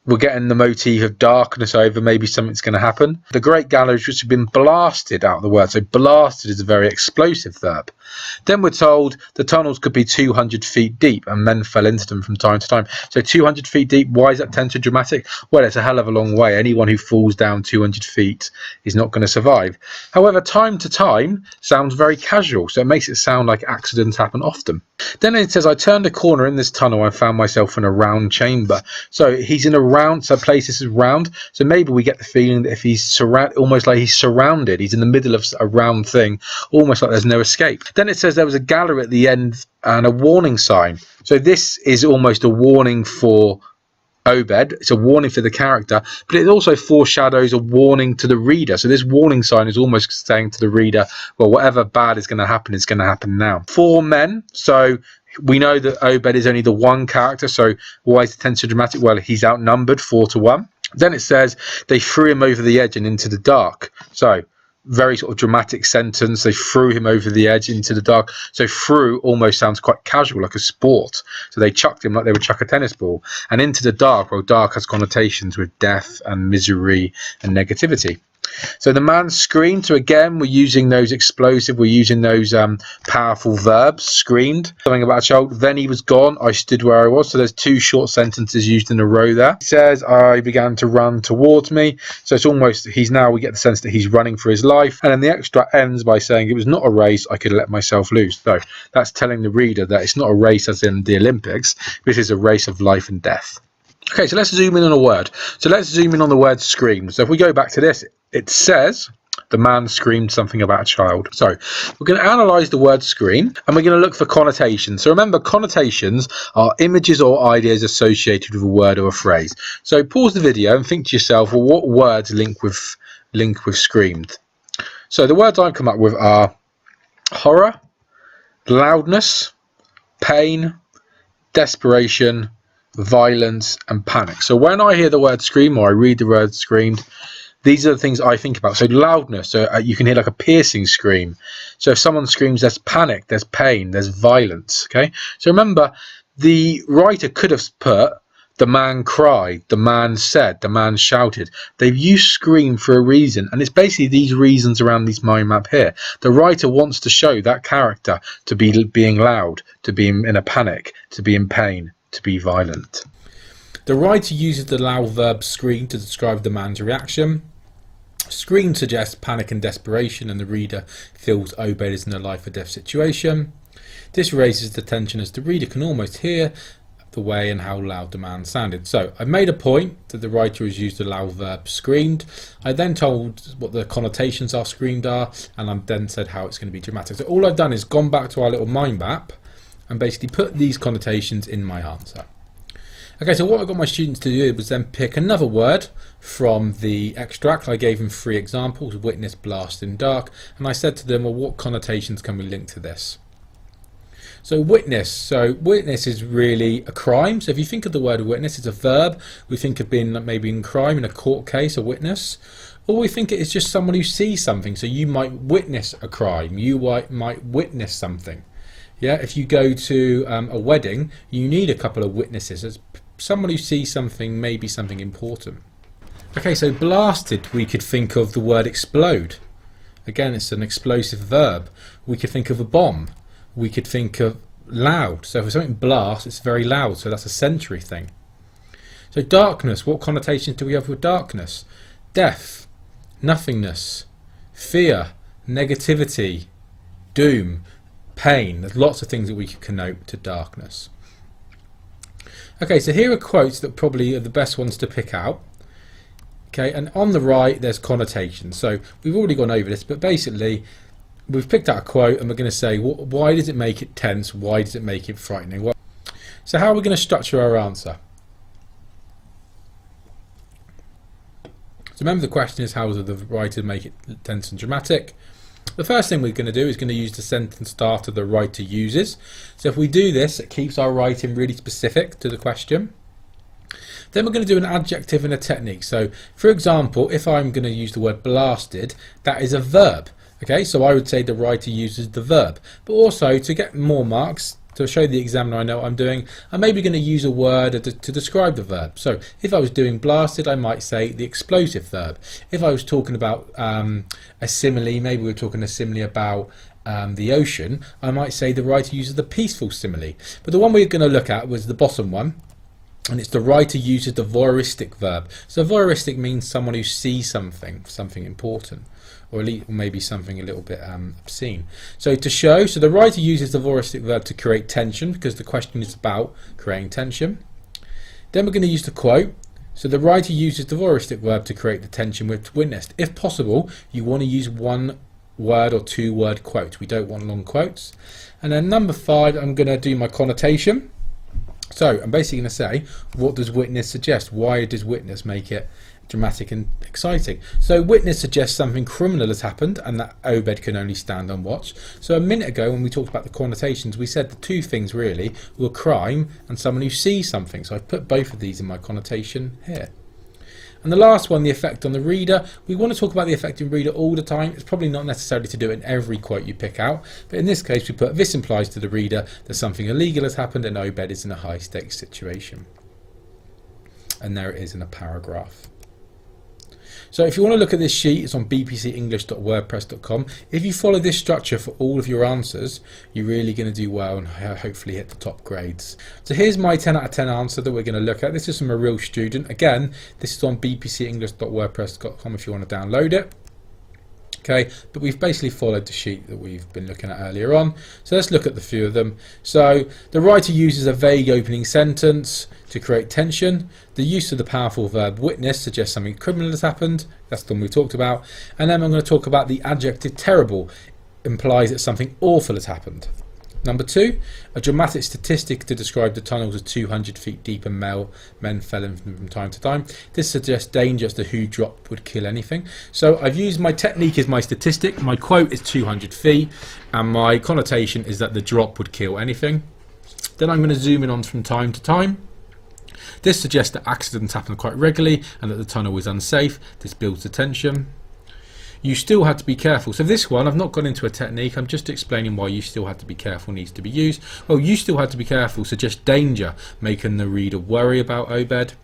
we're getting the motif of darkness over, maybe something's going to happen. The great galleries which have been blasted out of the word. So blasted is a very explosive verb. Then we're told the tunnels could be 200 feet deep and men fell into them from time to time. So 200 feet deep, why is that tense and dramatic? Well, it's a hell of a long way. Anyone who falls down 200 feet is not going to survive. However, time to time sounds very casual, so it makes it sound like accidents happen often. Then it says, I turned a corner in this tunnel and found myself in a round chamber. So he's in a round, so place this is round. So maybe we get the feeling that if he's surrounded, almost like he's surrounded, he's in the middle of a round thing, almost like there's no escape. Then it says there was a gallery at the end and a warning sign. So this is almost a warning for OBED. It's a warning for the character, but it also foreshadows a warning to the reader. So this warning sign is almost saying to the reader, well, whatever bad is going to happen now. 4 men. So we know that OBED is only the one character. So why is it tense and dramatic? Well, he's outnumbered 4 to 1. Then it says they threw him over the edge and into the dark. So very sort of dramatic sentence. They threw him over the edge into the dark. So threw almost sounds quite casual, like a sport. So they chucked him like they would chuck a tennis ball. And into the dark, well, dark has connotations with death and misery and negativity. So the man screamed. So again, we're using those explosive, we're using those powerful verbs. Screamed something about a child. Then he was gone. I stood where I was. So there's two short sentences used in a row there. He says, I began to run towards me. So it's almost, we get the sense that he's running for his life. And then the extract ends by saying, it was not a race, I could let myself loose. So that's telling the reader that it's not a race as in the Olympics. This is a race of life and death. Okay, so let's zoom in on a word. So let's zoom in on the word scream. So if we go back to this, it says the man screamed something about a child. So we're going to analyse the word scream and we're going to look for connotations. So remember, connotations are images or ideas associated with a word or a phrase. So pause the video and think to yourself, well, what words link with screamed? So the words I've come up with are horror, loudness, pain, desperation, violence and panic. So when I hear the word scream or I read the word screamed, these are the things I think about. So loudness, so you can hear like a piercing scream. So if someone screams, there's panic, there's pain, there's violence. Okay, so remember, the writer could have put the man cried, the man said, the man shouted. They've used scream for a reason, and it's basically these reasons around this mind map here. The writer wants to show that character to be being loud, to be in a panic, to be in pain, to be violent. The writer uses the loud verb scream to describe the man's reaction. Scream suggests panic and desperation, and the reader feels OBED is in a life or death situation. This raises the tension as the reader can almost hear the way and how loud the man sounded. So I made a point that the writer has used the loud verb screamed. I then told what the connotations are screamed are, and I then said how it's going to be dramatic. So all I've done is gone back to our little mind map and basically put these connotations in my answer. Okay, so what I got my students to do was then pick another word from the extract. I gave them 3 examples: witness, blast and dark, and I said to them, well, what connotations can we link to this? So witness is really a crime. So if you think of the word witness, it's a verb. We think of being maybe in crime, in a court case, a witness. Or we think it is just someone who sees something. So you might witness a crime. You might witness something. Yeah, if you go to a wedding, you need a couple of witnesses. It's someone who sees something, maybe something important. Okay, so blasted, we could think of the word explode. Again, it's an explosive verb. We could think of a bomb. We could think of loud. So if something blasts, it's very loud. So that's a sensory thing. So darkness, what connotations do we have with darkness? Death, nothingness, fear, negativity, doom, pain. There's lots of things that we can connote to darkness. Okay, so here are quotes that probably are the best ones to pick out. Okay, and on the right there's connotations. So we've already gone over this, but basically we've picked out a quote and we're going to say, why does it make it tense? Why does it make it frightening? So how are we going to structure our answer? So remember, the question is, how does the writer make it tense and dramatic? The first thing we're going to do is going to use the sentence starter the writer uses. So if we do this, it keeps our writing really specific to the question. Then we're going to do an adjective and a technique. So for example, if I'm going to use the word blasted, that is a verb. Okay, so I would say the writer uses the verb. But also, to get more marks, to show the examiner I know what I'm doing, I'm maybe going to use a word to describe the verb. So if I was doing blasted, I might say the explosive verb. If I was talking about a simile, maybe we were talking a simile about the ocean, I might say the writer uses the peaceful simile. But the one we're going to look at was the bottom one, and it's the writer uses the voyeuristic verb. So voyeuristic means someone who sees something important, or maybe something a little bit obscene. So to show, so the writer uses the voyeuristic verb to create tension, because the question is about creating tension. Then we're going to use the quote. So the writer uses the voyeuristic verb to create the tension with witnessed. If possible, you want to use 1 word or 2 word quotes. We don't want long quotes. And then number 5, I'm going to do my connotation. So I'm basically going to say, what does witness suggest? Why does witness make it dramatic and exciting? So witness suggests something criminal has happened and that OBED can only stand and watch. So a minute ago when we talked about the connotations, we said the 2 things really were crime and someone who sees something. So I've put both of these in my connotation here. And the last one, the effect on the reader. We want to talk about the effect on the reader all the time. It's probably not necessary to do it in every quote you pick out, but in this case we put, this implies to the reader that something illegal has happened and OBED is in a high stakes situation. And there it is in a paragraph. So if you want to look at this sheet, it's on bpcenglish.wordpress.com. If you follow this structure for all of your answers, you're really going to do well and hopefully hit the top grades. So here's my 10 out of 10 answer that we're going to look at. This is from a real student. Again, this is on bpcenglish.wordpress.com if you want to download it. Okay, but we've basically followed the sheet that we've been looking at earlier on. So let's look at the few of them. So the writer uses a vague opening sentence to create tension. The use of the powerful verb witness suggests something criminal has happened. That's the one we talked about. And then I'm going to talk about the adjective terrible. Implies that something awful has happened. Number 2, a dramatic statistic to describe the tunnels as 200 feet deep and men fell in from time to time. This suggests danger as to who drop would kill anything. So I've used my technique as my statistic. My quote is 200 feet and my connotation is that the drop would kill anything. Then I'm going to zoom in on from time to time. This suggests that accidents happen quite regularly and that the tunnel is unsafe. This builds the tension. You still had to be careful. So this one, I've not gone into a technique. I'm just explaining why you still had to be careful needs to be used. Well, you still had to be careful suggests danger, making the reader worry about OBED.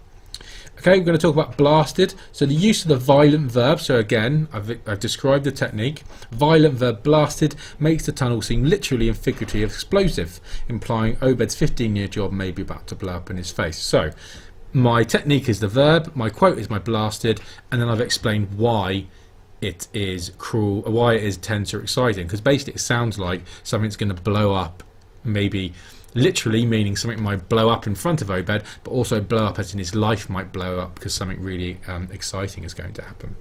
Okay, we're going to talk about blasted. So the use of the violent verb. So again, I've described the technique. Violent verb blasted makes the tunnel seem literally and figuratively explosive, implying OBED's 15-year job may be about to blow up in his face. So my technique is the verb, my quote is my blasted, and then I've explained why it is cruel, why it is tense or exciting, because basically it sounds like something's going to blow up, maybe literally meaning something might blow up in front of OBED, but also blow up as in his life might blow up because something really exciting is going to happen.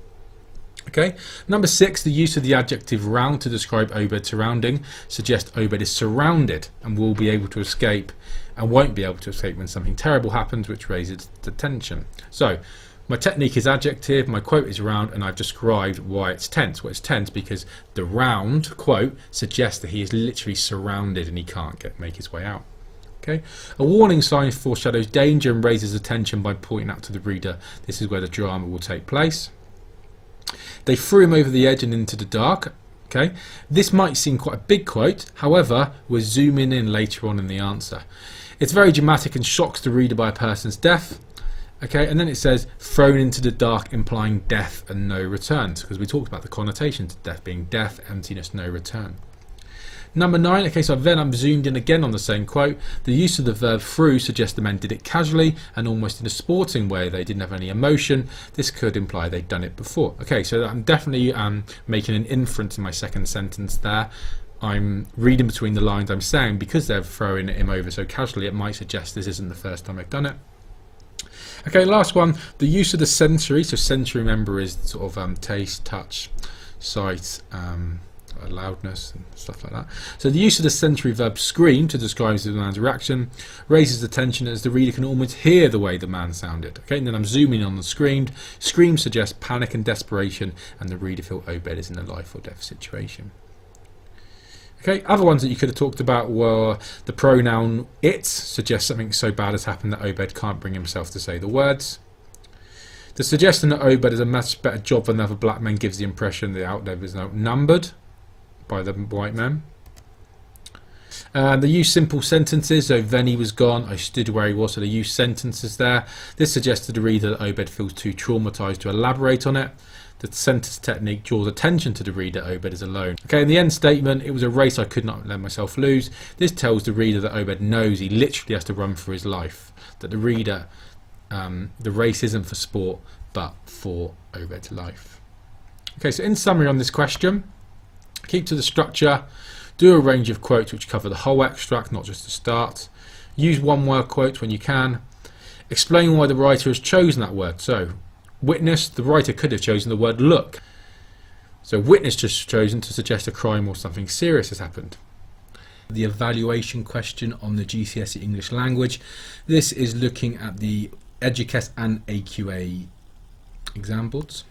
Okay, number 6, the use of the adjective round to describe OBED surrounding suggests OBED is surrounded and will be able to escape and won't be able to escape when something terrible happens, which raises the tension. So my technique is adjective, my quote is round, and I've described why it's tense. Well, it's tense because the round quote suggests that he is literally surrounded and he can't make his way out. Okay, a warning sign foreshadows danger and raises attention by pointing out to the reader this is where the drama will take place. They threw him over the edge and into the dark. Okay, this might seem quite a big quote, however, we're zooming in later on in the answer. It's very dramatic and shocks the reader by a person's death. Okay, and then it says thrown into the dark, implying death and no return, because we talked about the connotations of death being death, emptiness, no return. Number 9, okay, so then I'm zoomed in again on the same quote. The use of the verb through suggests the men did it casually and almost in a sporting way. They didn't have any emotion. This could imply they'd done it before. Okay, so I'm definitely making an inference in my second sentence there. I'm reading between the lines. I'm saying because they're throwing him over so casually, it might suggest this isn't the first time they've done it. Okay, last one, the use of the sensory. So sensory, remember, is sort of taste, touch, sight, loudness and stuff like that. So the use of the sensory verb scream to describe the man's reaction raises the tension as the reader can almost hear the way the man sounded. Okay, and then I'm zooming on the screamed. Scream suggests panic and desperation, and the reader feels OBED is in a life or death situation. Okay, other ones that you could have talked about were the pronoun it suggests something so bad has happened that OBED can't bring himself to say the words. The suggestion that OBED is a much better job than other black men gives the impression the outnumbered is outnumbered by the white men. They use simple sentences, so Venny was gone, I stood where he was, so they use sentences there. This suggests to the reader that OBED feels too traumatised to elaborate on it. The sentence technique draws attention to the reader OBED is alone. Okay, in the end statement, it was a race I could not let myself lose. This tells the reader that OBED knows he literally has to run for his life. That the reader, the race isn't for sport, but for OBED's life. Okay, so in summary on this question, keep to the structure, do a range of quotes which cover the whole extract, not just the start. Use one-word quotes when you can. Explain why the writer has chosen that word. So, witness, the writer could have chosen the word look. So witness just chosen to suggest a crime or something serious has happened. The evaluation question on the GCSE English language. This is looking at the EDUQAS and AQA exam boards.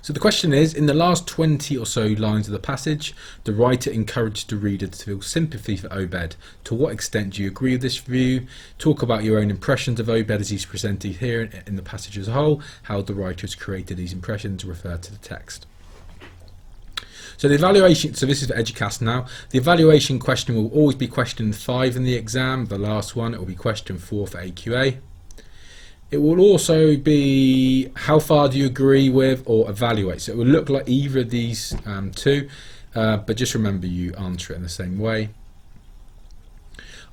So the question is, in the last 20 or so lines of the passage, the writer encouraged the reader to feel sympathy for OBED. To what extent do you agree with this view? Talk about your own impressions of OBED as he's presented here in the passage as a whole, how the writer has created these impressions, refer to the text. So the evaluation, so this is for EDUQAS now. The evaluation question will always be question 5 in the exam. The last one, it will be question 4 for AQA. It will also be how far do you agree with or evaluate. So it will look like either of these two, but just remember you answer it in the same way.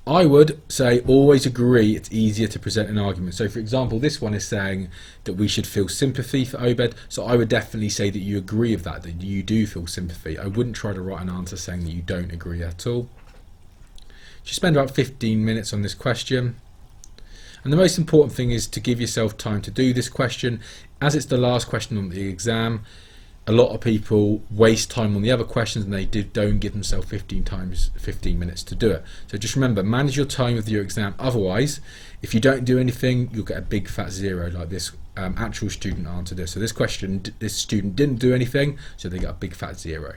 I would say always agree it's easier to present an argument. So for example, this one is saying that we should feel sympathy for OBED. So I would definitely say that you agree with that you do feel sympathy. I wouldn't try to write an answer saying that you don't agree at all. Just spend about 15 minutes on this question. And the most important thing is to give yourself time to do this question. As it's the last question on the exam, a lot of people waste time on the other questions and they don't give themselves 15 minutes to do it. So just remember, manage your time with your exam. Otherwise, if you don't do anything, you'll get a big fat 0 like this actual student answered this. So this question, this student didn't do anything, so they got a big fat 0.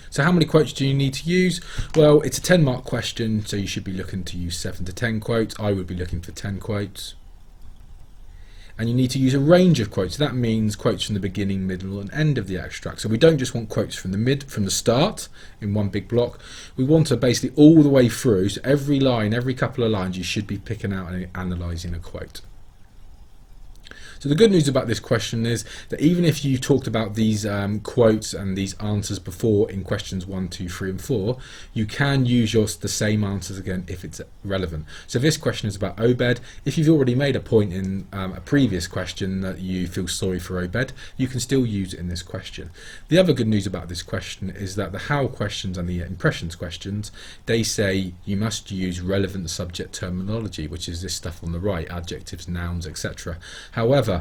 So how many quotes do you need to use? Well, it's a 10-mark question, so you should be looking to use 7 to 10 quotes. I would be looking for 10 quotes. And you need to use a range of quotes. That means quotes from the beginning, middle and end of the extract. So we don't just want quotes from the start in one big block. We want to basically all the way through. So every line, every couple of lines, you should be picking out and analysing a quote. So the good news about this question is that even if you talked about these quotes and these answers before in questions 1, 2, 3 and 4, you can use the same answers again if it's relevant. So this question is about OBED. If you've already made a point in a previous question that you feel sorry for OBED, you can still use it in this question. The other good news about this question is that the how questions and the impressions questions, they say you must use relevant subject terminology, which is this stuff on the right, adjectives, nouns, etc. However,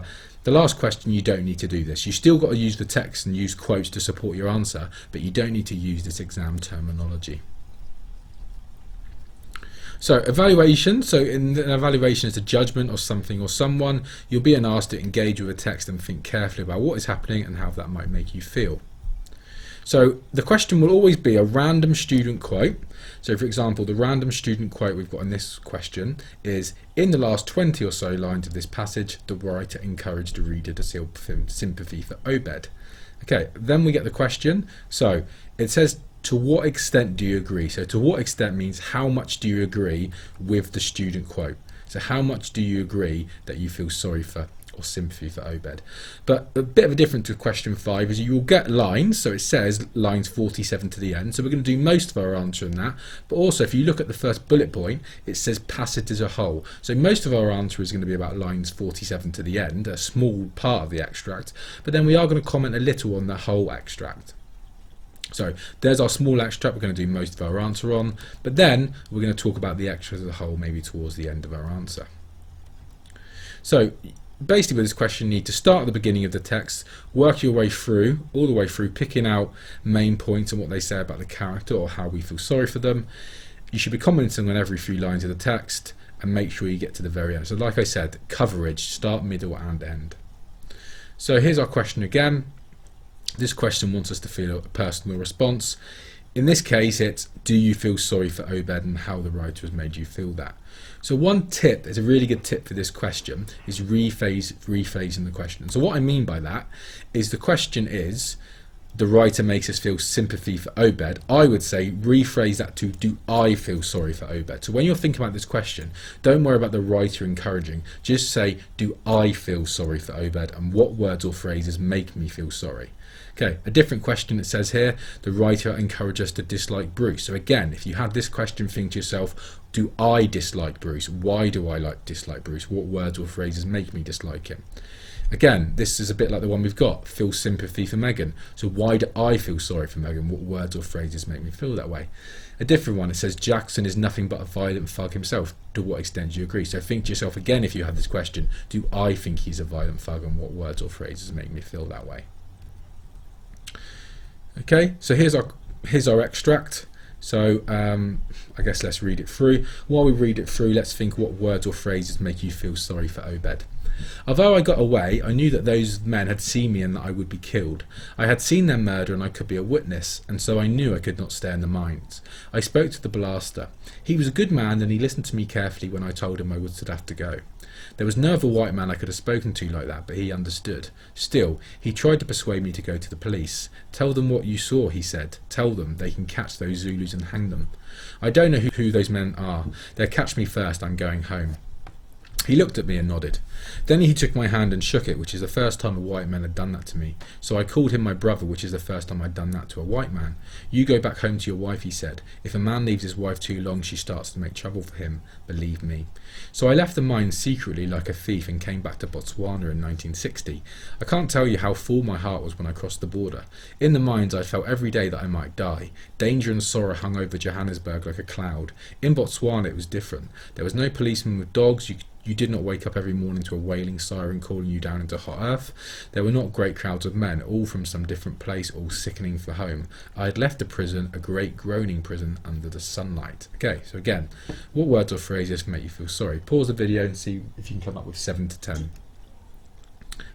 the last question, you don't need to do this. You still got to use the text and use quotes to support your answer, but you don't need to use this exam terminology. So evaluation. So in an evaluation, it's a judgment of something or someone. You're being asked to engage with a text and think carefully about what is happening and how that might make you feel. So the question will always be a random student quote. So for example, the random student quote we've got in this question is, in the last 20 or so lines of this passage, the writer encouraged the reader to feel sympathy for OBED. Okay, then we get the question. So it says, to what extent do you agree? So to what extent means how much do you agree with the student quote? So how much do you agree that you feel sorry for or sympathy for OBED? But a bit of a difference with question 5 is you will get lines, so it says lines 47 to the end, so we're going to do most of our answer in that. But also if you look at the first bullet point, it says passage as a whole, so most of our answer is going to be about lines 47 to the end, a small part of the extract, but then we are going to comment a little on the whole extract. So there's our small extract we're going to do most of our answer on, but then we're going to talk about the extras as a whole maybe towards the end of our answer. So basically with this question, you need to start at the beginning of the text, work your way through, all the way through, picking out main points and what they say about the character or how we feel sorry for them. You should be commenting on every few lines of the text and make sure you get to the very end. So like I said, coverage, start, middle and end. So here's our question again. This question wants us to feel a personal response. In this case, it's, do you feel sorry for OBED and how the writer has made you feel that? So one tip, there's a really good tip for this question, is rephrasing the question. So what I mean by that is the question is, the writer makes us feel sympathy for OBED. I would say rephrase that to, do I feel sorry for OBED? So when you're thinking about this question, don't worry about the writer encouraging. Just say, do I feel sorry for OBED? And what words or phrases make me feel sorry? Okay, a different question it says here, the writer encouraged us to dislike Bruce. So again, if you had this question, think to yourself, do I dislike Bruce? Why do I dislike Bruce? What words or phrases make me dislike him? Again, this is a bit like the one we've got, feel sympathy for Megan. So why do I feel sorry for Megan? What words or phrases make me feel that way? A different one, it says Jackson is nothing but a violent thug himself. To what extent do you agree? So think to yourself again, if you have this question, do I think he's a violent thug and what words or phrases make me feel that way? Okay, so here's our extract. So I guess let's read it through. While we read it through, let's think what words or phrases make you feel sorry for OBED. Although I got away, I knew that those men had seen me and that I would be killed. I had seen their murder and I could be a witness, and so I knew I could not stay in the mines. I spoke to the blaster. He was a good man and he listened to me carefully when I told him I would have to go. There was no other white man I could have spoken to like that, but he understood. Still, he tried to persuade me to go to the police. Tell them what you saw, he said. Tell them they can catch those Zulus and hang them. I don't know who those men are. They'll catch me first, I'm going home. He looked at me and nodded. Then he took my hand and shook it, which is the first time a white man had done that to me. So I called him my brother, which is the first time I'd done that to a white man. You go back home to your wife, he said. If a man leaves his wife too long, she starts to make trouble for him. Believe me. So I left the mines secretly like a thief and came back to Botswana in 1960. I can't tell you how full my heart was when I crossed the border. In the mines I felt every day that I might die. Danger and sorrow hung over Johannesburg like a cloud. In Botswana it was different. There was no policeman with dogs. You did not wake up every morning to a wailing siren calling you down into hot earth. There were not great crowds of men, all from some different place, all sickening for home. I had left a prison, a great groaning prison under the sunlight. Okay, so again, what words or phrases make you feel sorry? Pause the video and see if you can come up with 7 to 10.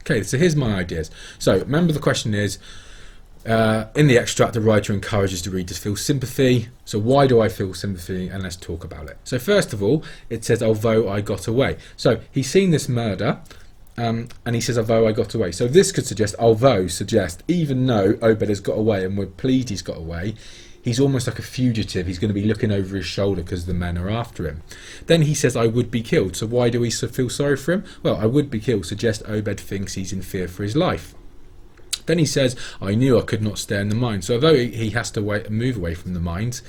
Okay, so here's my ideas. So remember the question is, in the extract, the writer encourages the reader to feel sympathy. So why do I feel sympathy? And let's talk about it. So first of all, it says, although I got away. So he's seen this murder, and he says, although I got away. So this could suggest, even though Obed has got away and we're pleased he's got away, he's almost like a fugitive. He's going to be looking over his shoulder because the men are after him. Then he says, I would be killed. So why do we feel sorry for him? Well, I would be killed suggests Obed thinks he's in fear for his life. Then he says, I knew I could not stay in the mines. So although he has to move away from the mines,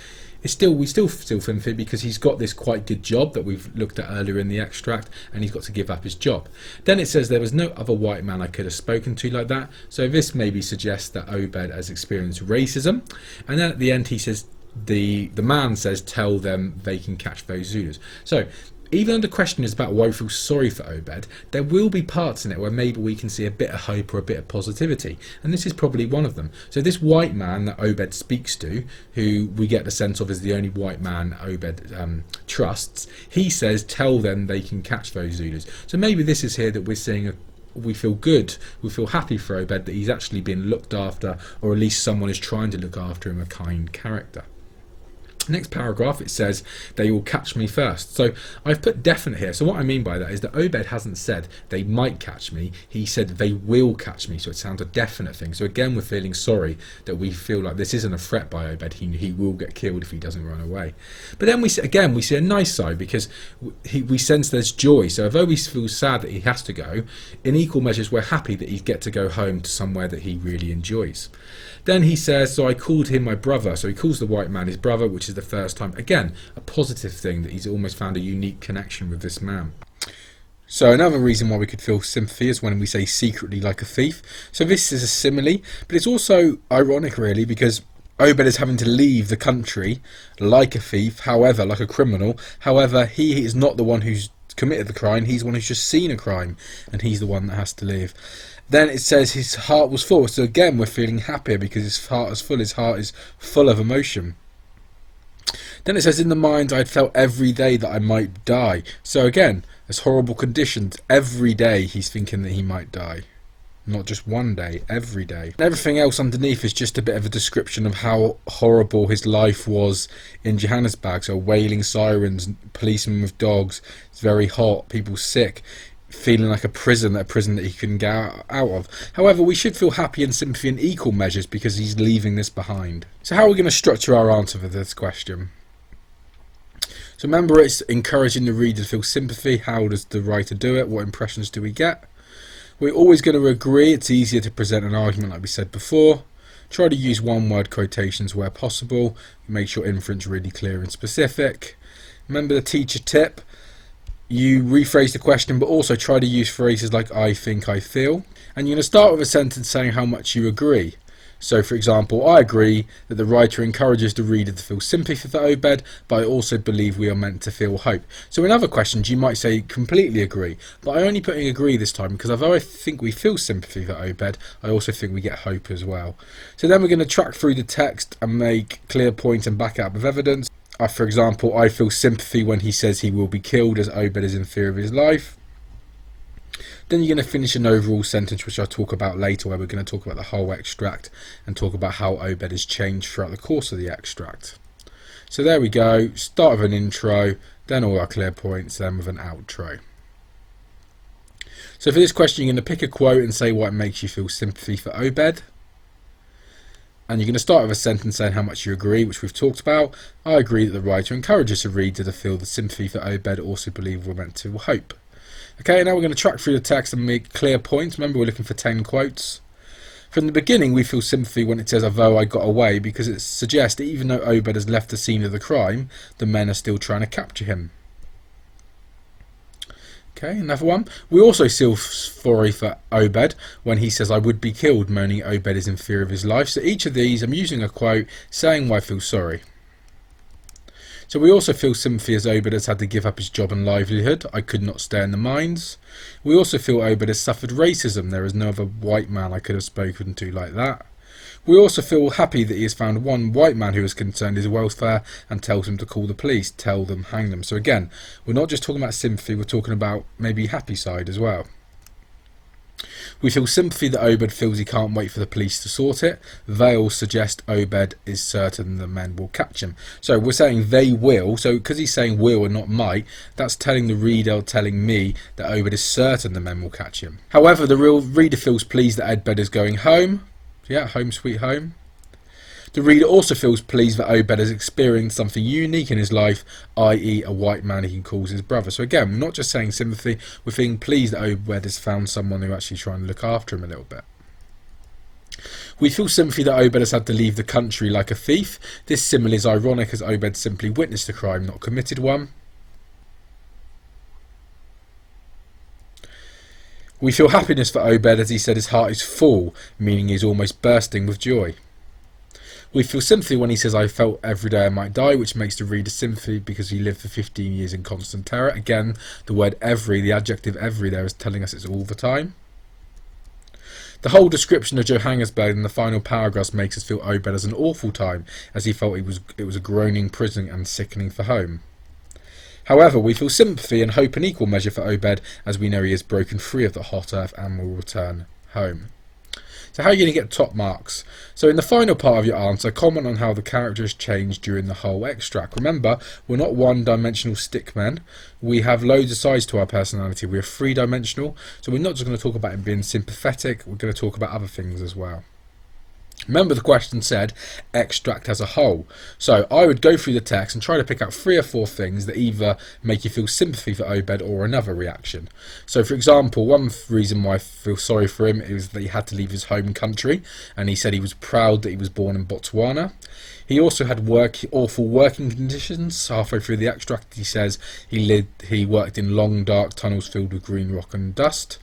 we still feel sympathy because he's got this quite good job that we've looked at earlier in the extract, and he's got to give up his job. Then it says there was no other white man I could have spoken to like that. So this maybe suggests that Obed has experienced racism. And then at the end he says, the man says, tell them they can catch those Zulus. So even though the question is about why we feel sorry for Obed, there will be parts in it where maybe we can see a bit of hope or a bit of positivity, and this is probably one of them. So this white man that Obed speaks to, who we get the sense of is the only white man Obed trusts, he says, tell them they can catch those Zulus. So maybe this is here that we're seeing we feel good, we feel happy for Obed that he's actually been looked after, or at least someone is trying to look after him, a kind character. Next paragraph, it says, they will catch me first. So I've put definite here. So what I mean by that is that Obed hasn't said they might catch me. He said they will catch me. So it sounds a definite thing. So again, we're feeling sorry that we feel like this isn't a threat by Obed. He will get killed if he doesn't run away. But then we see a nice side because we sense there's joy. So although we feel sad that he has to go, in equal measures, we're happy that he get to go home to somewhere that he really enjoys. Then he says, so I called him my brother. So he calls the white man his brother, which is the first time. Again, a positive thing that he's almost found a unique connection with this man. So another reason why we could feel sympathy is when we say secretly like a thief. So this is a simile, but it's also ironic really because Obed is having to leave the country like a thief, however, like a criminal. However, he is not the one who's committed the crime. He's the one who's just seen a crime, and he's the one that has to leave. Then it says his heart was full. So again, we're feeling happier because his heart is full. His heart is full of emotion. Then it says, in the mines I'd felt every day that I might die. So again, there's horrible conditions. Every day he's thinking that he might die. Not just one day, every day. And everything else underneath is just a bit of a description of how horrible his life was in Johannesburg. So wailing sirens, policemen with dogs, it's very hot, people sick, feeling like a prison that he couldn't get out of. However, we should feel happy and sympathy in equal measures because he's leaving this behind. So how are we going to structure our answer for this question? So remember, it's encouraging the reader to feel sympathy. How does the writer do it? What impressions do we get? We're always going to agree. It's easier to present an argument like we said before. Try to use one-word quotations where possible. Make your inference really clear and specific. Remember the teacher tip. You rephrase the question, but also try to use phrases like I think, I feel. And you're going to start with a sentence saying how much you agree. So, for example, I agree that the writer encourages the reader to feel sympathy for Obed, but I also believe we are meant to feel hope. So in other questions, you might say completely agree, but I'm only putting agree this time because although I think we feel sympathy for Obed, I also think we get hope as well. So then we're going to track through the text and make clear points and back it up with evidence. For example, I feel sympathy when he says he will be killed as Obed is in fear of his life. Then you're going to finish an overall sentence, which I'll talk about later, where we're going to talk about the whole extract and talk about how Obed has changed throughout the course of the extract. So there we go. Start with an intro, then all our clear points, then with an outro. So for this question, you're going to pick a quote and say what makes you feel sympathy for Obed. And you're going to start with a sentence saying how much you agree, which we've talked about. I agree that the writer encourages the reader to feel the sympathy for Obed, also believe we're meant to hope. Okay, now we're going to track through the text and make clear points. Remember, we're looking for 10 quotes. From the beginning, we feel sympathy when it says, although I got away, because it suggests that even though Obed has left the scene of the crime, the men are still trying to capture him. Okay, another one. We also feel sorry for Obed when he says, I would be killed, moaning Obed is in fear of his life. So each of these, I'm using a quote saying why I feel sorry. So we also feel sympathy as Obed has had to give up his job and livelihood. I could not stay in the mines. We also feel Obed has suffered racism. There is no other white man I could have spoken to like that. We also feel happy that he has found one white man who is concerned his welfare and tells him to call the police, tell them, hang them. So again, we're not just talking about sympathy, we're talking about maybe happy side as well. We feel sympathy that Obed feels he can't wait for the police to sort it. They'll suggest Obed is certain the men will catch him. So we're saying they will, so because he's saying will and not might, that's telling the reader, telling me that Obed is certain the men will catch him. However, the real reader feels pleased that Obed is going home. Yeah, home sweet home. The reader also feels pleased that Obed has experienced something unique in his life, i.e. a white man he calls his brother. So again, we're not just saying sympathy, we're feeling pleased that Obed has found someone who actually trying to look after him a little bit. We feel sympathy that Obed has had to leave the country like a thief. This simile is ironic as Obed simply witnessed a crime, not committed one. We feel happiness for Obed as he said his heart is full, meaning he's almost bursting with joy. We feel sympathy when he says I felt every day I might die, which makes the reader sympathy because he lived for 15 years in constant terror. Again, the word every, the adjective every there is telling us it's all the time. The whole description of Johannesburg in the final paragraphs makes us feel Obed has an awful time as he felt it was a groaning prison and sickening for home. However, we feel sympathy and hope in equal measure for Obed as we know he is broken free of the hot earth and will return home. So how are you going to get top marks? So in the final part of your answer, comment on how the character has changed during the whole extract. Remember, we're not one-dimensional stickmen. We have loads of sides to our personality. We're three-dimensional. So we're not just going to talk about him being sympathetic. We're going to talk about other things as well. Remember the question said extract as a whole. So I would go through the text and try to pick out 3 or 4 things that either make you feel sympathy for Obed or another reaction. So for example, one reason why I feel sorry for him is that he had to leave his home country, and he said he was proud that he was born in Botswana. He also had awful working conditions. Halfway through the extract he says he worked in long dark tunnels filled with green rock and dust.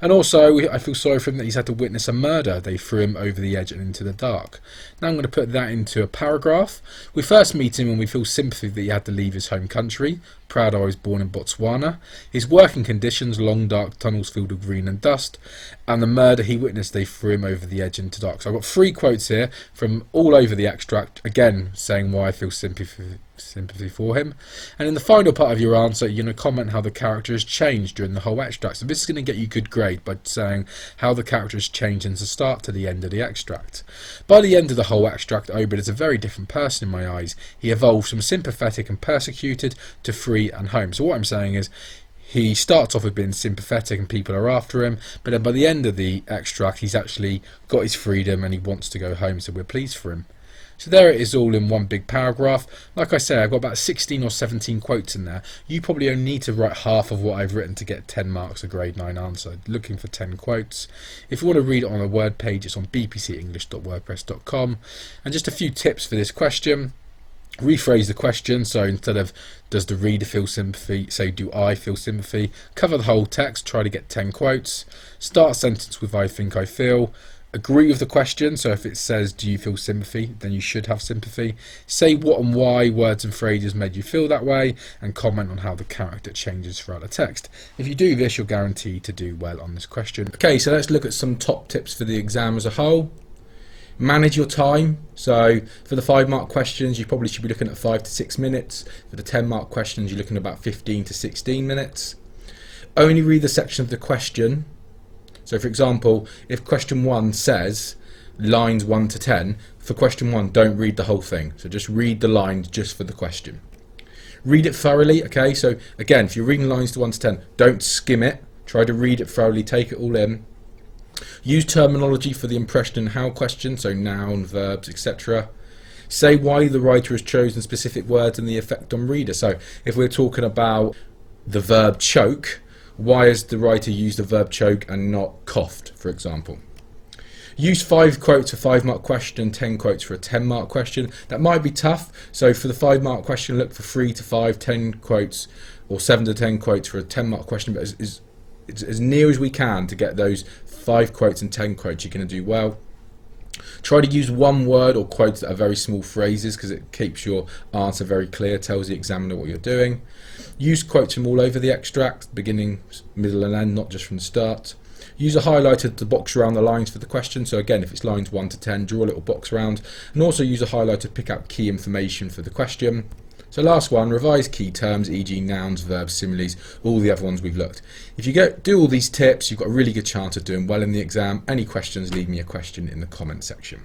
And also I feel sorry for him that he's had to witness a murder. They threw him over the edge and into the dark. Now I'm going to put that into a paragraph. We first meet him and we feel sympathy that he had to leave his home country. Proud I was born in Botswana. His working conditions, long dark tunnels filled with green and dust. And the murder he witnessed, they threw him over the edge into dark. So I've got 3 quotes here from all over the extract, again saying why I feel sympathy for him. And in the final part of your answer, you're going to comment how the character has changed during the whole extract. So this is going to get you good grade by saying how the character has changed since the start to the end of the extract. By the end of the whole extract, Obed is a very different person in my eyes. He evolves from sympathetic and persecuted to free and home. So what I'm saying is he starts off with being sympathetic and people are after him, but then by the end of the extract he's actually got his freedom and he wants to go home, so we're pleased for him. So there it is, all in one big paragraph. Like I say, I've got about 16 or 17 quotes in there. You probably only need to write half of what I've written to get 10 marks a grade 9 answer. Looking for 10 quotes. If you want to read it on a word page, it's on bpcenglish.wordpress.com. And just a few tips for this question. Rephrase the question, so instead of does the reader feel sympathy, say do I feel sympathy. Cover the whole text, try to get 10 quotes. Start a sentence with I think I feel. Agree with the question, so if it says do you feel sympathy, then you should have sympathy. Say what and why words and phrases made you feel that way, and comment on how the character changes throughout the text. If you do this, you're guaranteed to do well on this question. Okay, so let's look at some top tips for the exam as a whole. Manage your time. So for the 5-mark questions, you probably should be looking at 5 to 6 minutes. For the 10-mark questions, you're looking at about 15 to 16 minutes. Only read the section of the question. So for example, if question 1 says lines 1 to 10, for question 1, don't read the whole thing. So just read the lines just for the question. Read it thoroughly, okay? So again, if you're reading lines to 1 to 10, don't skim it. Try to read it thoroughly, take it all in. Use terminology for the impression and how question, so noun, verbs, etc. Say why the writer has chosen specific words and the effect on reader. So if we're talking about the verb choke, Why has the writer used the verb choke and not coughed, for example? Use 5 quotes for a 5-mark question, 10 quotes for a 10-mark question. That might be tough. So for the 5-mark question, look for 3 to 5, 10 quotes, or 7 to 10 quotes for a 10-mark question. But as near as we can to get those 5 quotes and 10 quotes, you're going to do well. Try to use one word or quotes that are very small phrases, because it keeps your answer very clear, tells the examiner what you're doing. Use quotes from all over the extract, beginning, middle and end, not just from the start. Use a highlighter to box around the lines for the question. So again, if it's lines 1 to 10, draw a little box around, and also use a highlighter to pick out key information for the question. So last one, revise key terms, e.g. nouns, verbs, similes, all the other ones we've looked. If you do all these tips, you've got a really good chance of doing well in the exam. Any questions, leave me a question in the comment section.